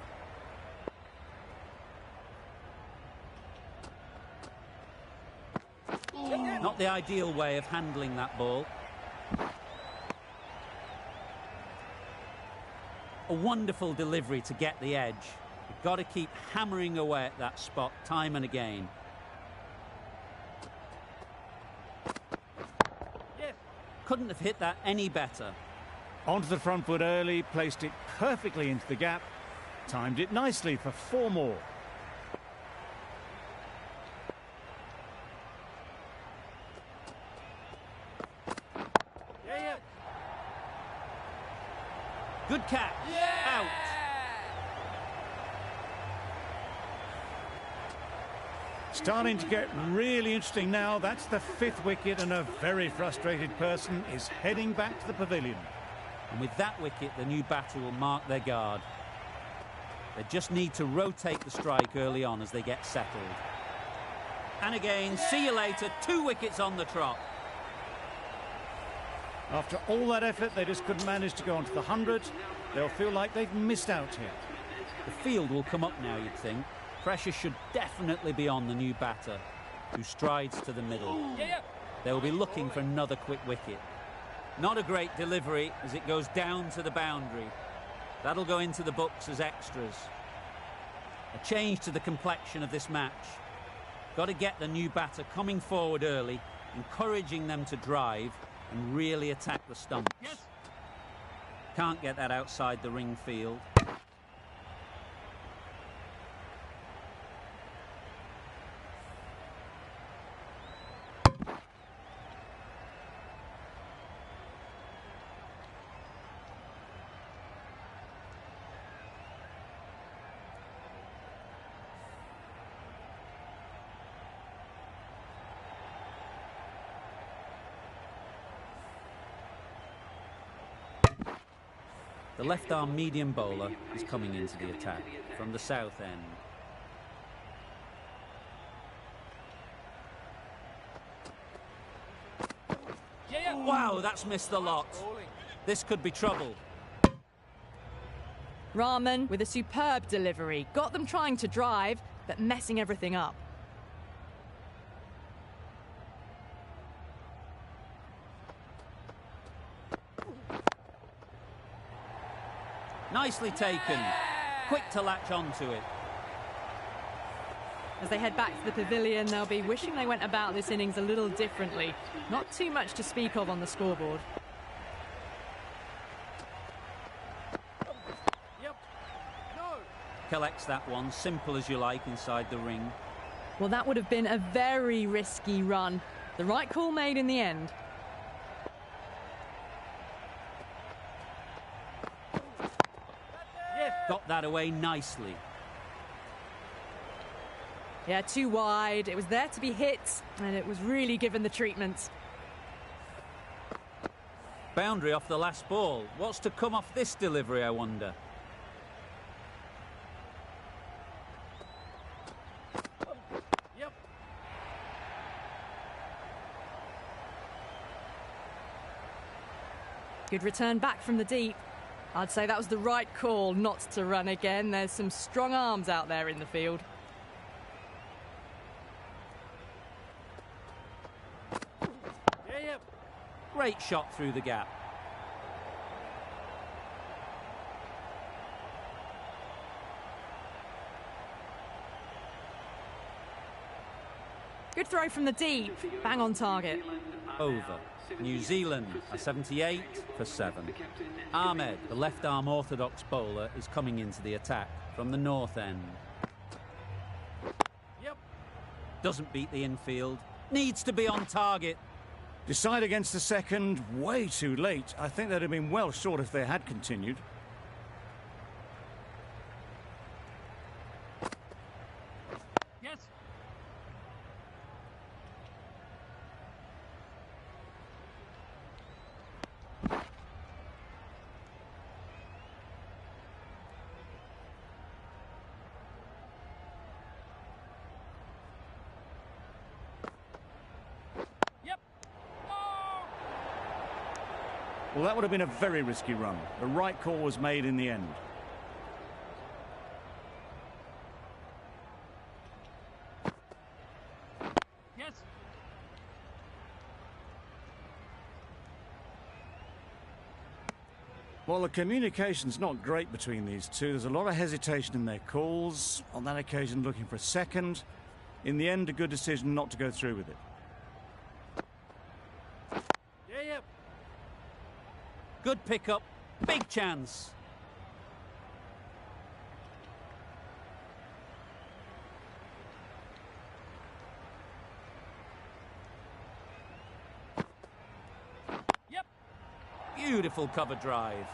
[SPEAKER 1] Not the ideal way of handling that ball. A wonderful delivery to get the edge. You've got to keep hammering away at that spot time and again. Couldn't have hit that any better.
[SPEAKER 2] Onto the front foot early, placed it perfectly into the gap. Timed it nicely for 4 more.
[SPEAKER 1] Good catch. Out.
[SPEAKER 2] Starting to get really interesting now. That's the 5th wicket, and a very frustrated person is heading back to the pavilion.
[SPEAKER 1] And with that wicket, the new batter will mark their guard. They just need to rotate the strike early on as they get settled. And again, see you later, 2 wickets on the trot.
[SPEAKER 2] After all that effort, they just couldn't manage to go onto the 100. They'll feel like they've missed out here.
[SPEAKER 1] The field will come up now, you'd think. Pressure should definitely be on the new batter, who strides to the middle. They'll be looking for another quick wicket. Not a great delivery as it goes down to the boundary. That'll go into the books as extras. A change to the complexion of this match. Got to get the new batter coming forward early, encouraging them to drive and really attack the stumps.
[SPEAKER 3] Yes.
[SPEAKER 1] Can't get that outside the ring field. The left-arm medium bowler is coming into the attack from the south end. Wow, that's missed the lot. This could be trouble.
[SPEAKER 6] Rahman with a superb delivery. Got them trying to drive, but messing everything up.
[SPEAKER 1] Nicely taken. Quick to latch onto it.
[SPEAKER 6] As they head back to the pavilion, they'll be wishing they went about this innings a little differently. Not too much to speak of on the scoreboard.
[SPEAKER 3] Yep. No.
[SPEAKER 1] Collects that one, simple as you like, inside the ring.
[SPEAKER 6] Well, that would have been a very risky run. The right call made in the end.
[SPEAKER 1] Got that away nicely.
[SPEAKER 6] Yeah, too wide. It was there to be hit, and it was really given the treatment.
[SPEAKER 1] Boundary off the last ball. What's to come off this delivery, I wonder?
[SPEAKER 3] Yep.
[SPEAKER 6] Good return back from the deep. I'd say that was the right call not to run again. There's some strong arms out there in the field.
[SPEAKER 3] Yep.
[SPEAKER 1] Great shot through the gap.
[SPEAKER 6] Good throw from the deep. Bang on target.
[SPEAKER 1] Over. New Zealand are 78 for 7. Ahmed, the left-arm orthodox bowler, is coming into the attack from the north end.
[SPEAKER 3] Yep.
[SPEAKER 1] Doesn't beat the infield. Needs to be on target.
[SPEAKER 2] Decide against the second way too late. I think they'd have been well short if they had continued.
[SPEAKER 3] Yes. Yep. Oh!
[SPEAKER 2] Well, that would have been a very risky run. The right call was made in the end.
[SPEAKER 3] Yes.
[SPEAKER 2] Well, the communication's not great between these two. There's a lot of hesitation in their calls. On that occasion, looking for a second. In the end, a good decision not to go through with it.
[SPEAKER 3] Yep.
[SPEAKER 1] Good pickup. Big chance.
[SPEAKER 3] Yep.
[SPEAKER 1] Beautiful cover drive.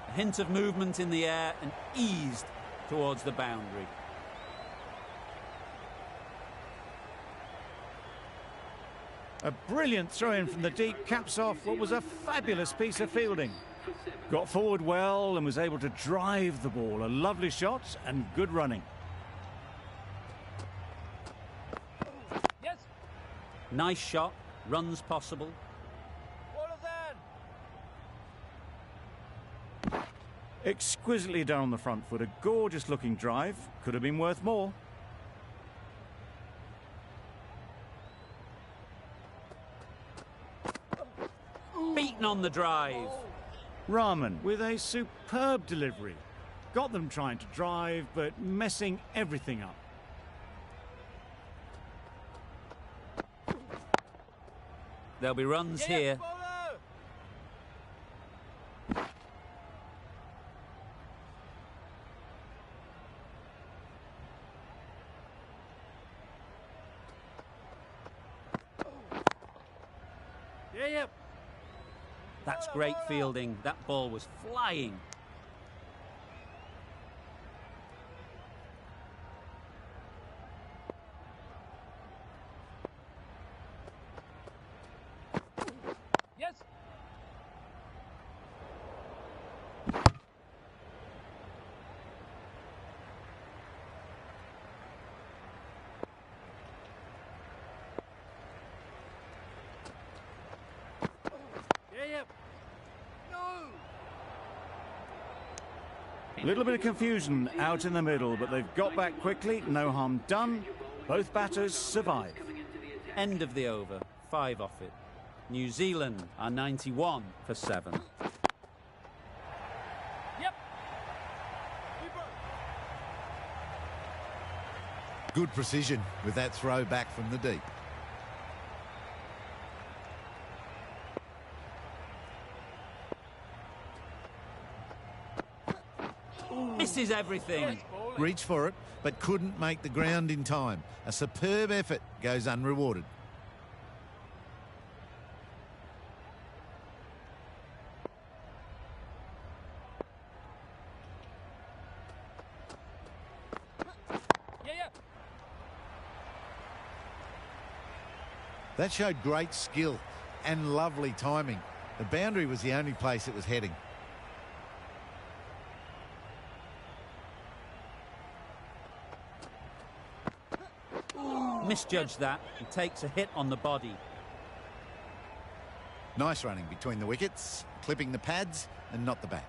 [SPEAKER 1] A hint of movement in the air and eased towards the boundary.
[SPEAKER 2] A brilliant throw-in from the deep caps off what was a fabulous piece of fielding. Got forward well and was able to drive the ball. A lovely shot and good running.
[SPEAKER 3] Yes.
[SPEAKER 1] Nice shot. Runs possible.
[SPEAKER 3] What then?
[SPEAKER 2] Exquisitely done on the front foot. A gorgeous looking drive. Could have been worth more.
[SPEAKER 1] beaten on the drive.
[SPEAKER 2] Rahman with a superb delivery. Got them trying to drive, but messing everything up.
[SPEAKER 1] There'll be runs here.
[SPEAKER 3] Bowler. Yeah.
[SPEAKER 1] That's great fielding. That ball was flying.
[SPEAKER 3] Yes. Yeah. No.
[SPEAKER 2] A little bit of confusion out in the middle, but they've got back quickly. No harm done. Both batters survive.
[SPEAKER 1] End of the over. 5 off it. New Zealand are 91 for 7.
[SPEAKER 3] Yep.
[SPEAKER 4] Good precision with that throw back from the deep.
[SPEAKER 1] Misses everything.
[SPEAKER 4] Reached for it, but couldn't make the ground in time. A superb effort goes unrewarded.
[SPEAKER 3] Yeah.
[SPEAKER 4] That showed great skill and lovely timing. The boundary was the only place it was heading.
[SPEAKER 1] Misjudged that. He takes a hit on the body.
[SPEAKER 4] Nice running between the wickets, clipping the pads and not the bat.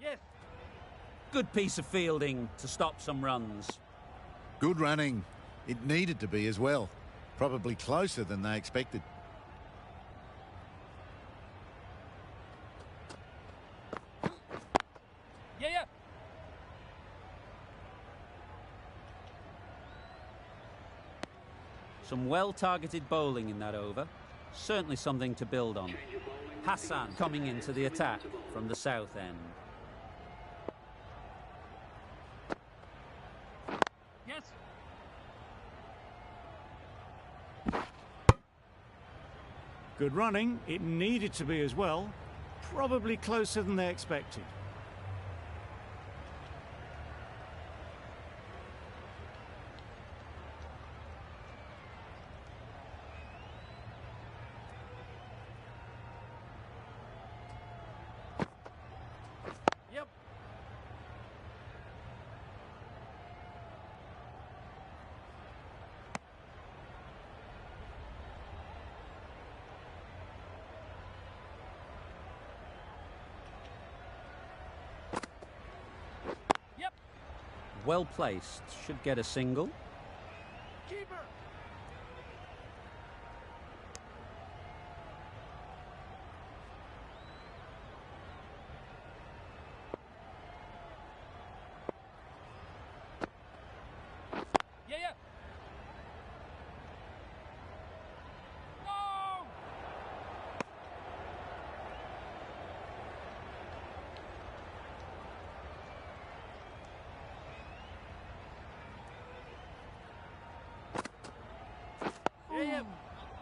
[SPEAKER 3] Yes.
[SPEAKER 1] Good piece of fielding to stop some runs.
[SPEAKER 4] Good running. It needed to be as well. Probably closer than they expected.
[SPEAKER 3] Yeah.
[SPEAKER 1] Some well-targeted bowling in that over. Certainly something to build on. Hassan coming into the attack from the south end.
[SPEAKER 3] Yes.
[SPEAKER 2] Good running. It needed to be as well. Probably closer than they expected.
[SPEAKER 3] Yep. Yep.
[SPEAKER 1] Well placed. Should get a single.
[SPEAKER 3] Keeper. Yeah. No. Yeah.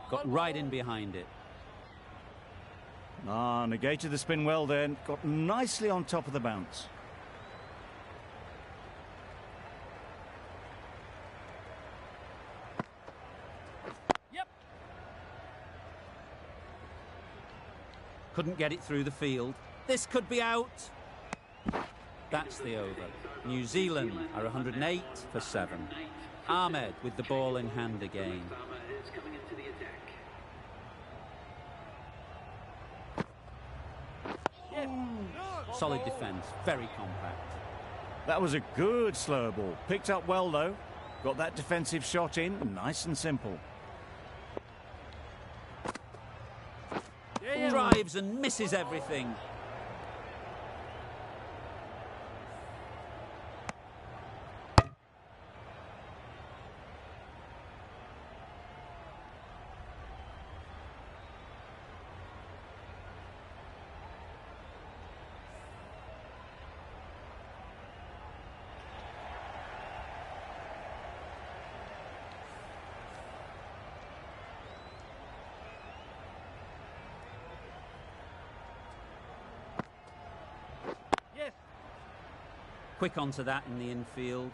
[SPEAKER 1] Got right in behind it.
[SPEAKER 2] Negated the spin well then. Got nicely on top of the bounce.
[SPEAKER 3] Yep.
[SPEAKER 1] Couldn't get it through the field. This could be out. That's the over. New Zealand are 108 for 7. Ahmed with the ball in hand again.
[SPEAKER 3] Yes.
[SPEAKER 1] Solid defence, very compact.
[SPEAKER 2] That was a good slower ball. Picked up well though. Got that defensive shot in, nice and simple.
[SPEAKER 3] Yeah, yeah.
[SPEAKER 1] Drives and misses everything.
[SPEAKER 3] Yes.
[SPEAKER 1] Quick onto that in the infield.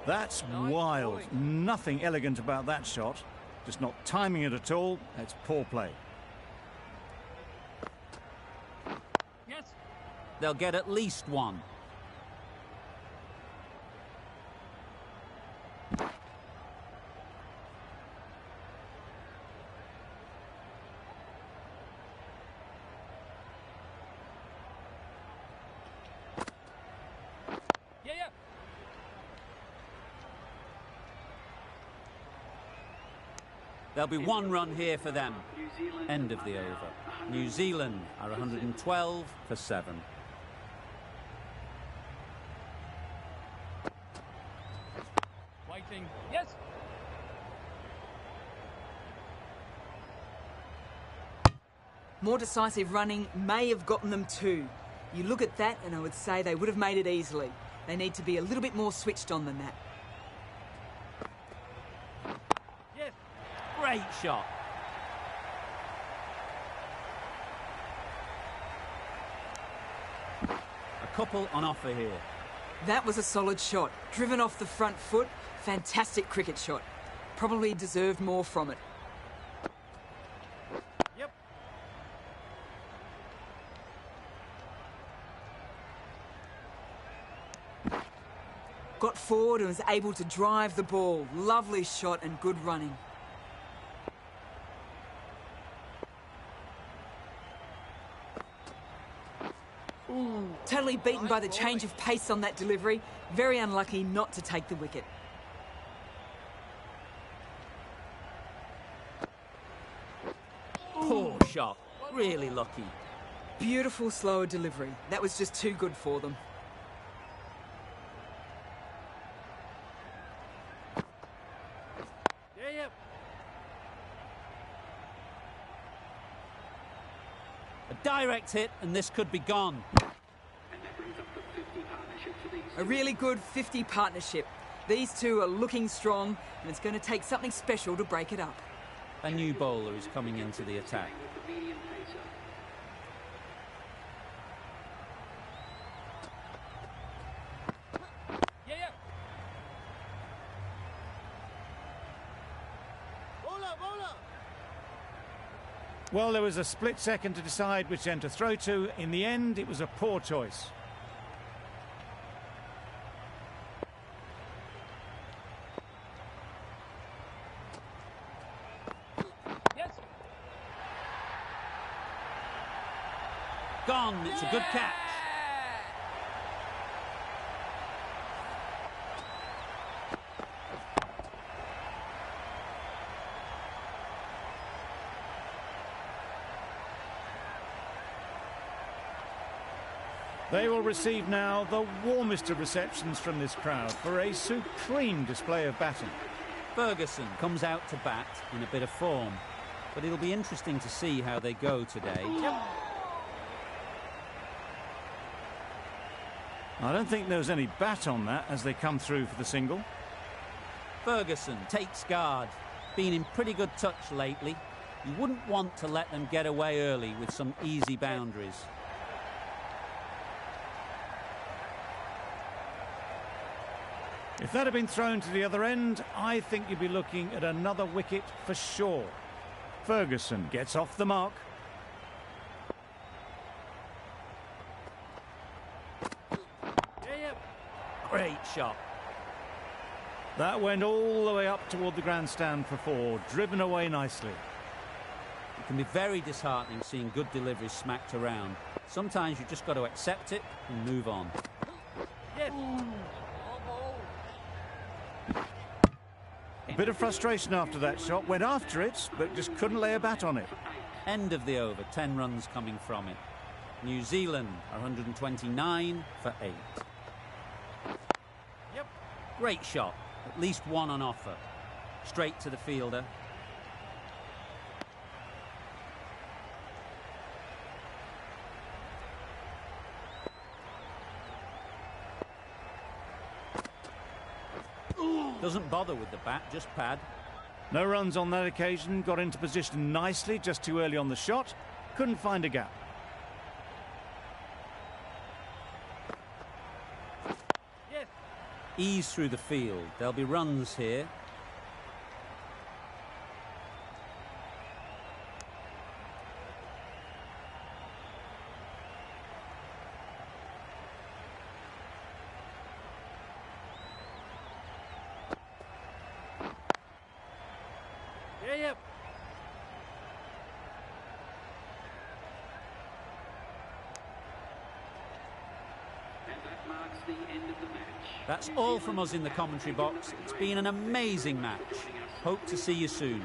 [SPEAKER 2] That's
[SPEAKER 3] Nice
[SPEAKER 2] wild.
[SPEAKER 3] going.
[SPEAKER 2] Nothing elegant about that shot. Just not timing it at all. That's poor play.
[SPEAKER 3] Yes.
[SPEAKER 1] They'll get at least one.
[SPEAKER 3] Yeah, yeah.
[SPEAKER 1] There'll be one run here for them. End of the over. New Zealand are 112 for 7.
[SPEAKER 3] Waiting. Yes.
[SPEAKER 5] More decisive running may have gotten them too. You look at that and I would say they would have made it easily. They need to be a little bit more switched on than that.
[SPEAKER 3] Yes.
[SPEAKER 1] Great shot. A couple on offer here.
[SPEAKER 5] That was a solid shot. Driven off the front foot. Fantastic cricket shot. Probably deserved more from it.
[SPEAKER 3] Yep.
[SPEAKER 5] Got forward and was able to drive the ball. Lovely shot and good running. Totally beaten by the change of pace on that delivery. Very unlucky not to take the wicket.
[SPEAKER 1] Poor shot. Really lucky.
[SPEAKER 5] Beautiful slower delivery. That was just too good for them.
[SPEAKER 3] Yeah, yeah.
[SPEAKER 1] A direct hit and this could be gone.
[SPEAKER 5] A really good 50 partnership. These two are looking strong and it's going to take something special to break it up.
[SPEAKER 1] A new bowler is coming into the attack.
[SPEAKER 3] Yeah, yeah. Bowler, bowler.
[SPEAKER 2] Well, there was a split second to decide which end to throw to. In the end, it was a poor choice.
[SPEAKER 3] Yes.
[SPEAKER 1] Gone. It's a good catch.
[SPEAKER 2] They will receive now the warmest of receptions from this crowd for a supreme display of batting.
[SPEAKER 1] Ferguson comes out to bat in a bit of form, but it'll be interesting to see how they go today.
[SPEAKER 2] I don't think there was any bat on that as they come through for the single.
[SPEAKER 1] Ferguson takes guard. Been in pretty good touch lately. You wouldn't want to let them get away early with some easy boundaries.
[SPEAKER 2] If that had been thrown to the other end, I think you'd be looking at another wicket for sure. Ferguson gets off the mark.
[SPEAKER 3] Yeah, yeah.
[SPEAKER 1] Great shot.
[SPEAKER 2] That went all the way up toward the grandstand for 4, driven away nicely.
[SPEAKER 1] It can be very disheartening seeing good deliveries smacked around. Sometimes you've just got to accept it and move on.
[SPEAKER 3] Yes.
[SPEAKER 2] A bit of frustration after that shot, went after it, but just couldn't lay a bat on it.
[SPEAKER 1] End of the over, 10 runs coming from it. New Zealand are 129 for 8.
[SPEAKER 3] Yep.
[SPEAKER 1] Great shot, at least one on offer. Straight to the fielder. Doesn't bother with the bat, just pad.
[SPEAKER 2] No runs on that occasion, got into position nicely, just too early on the shot. Couldn't find a gap.
[SPEAKER 3] Yes.
[SPEAKER 1] Ease through the field. There'll be runs here.
[SPEAKER 3] Yeah, yep.
[SPEAKER 1] That's all from us in the commentary box. It's been an amazing match. Hope to see you soon.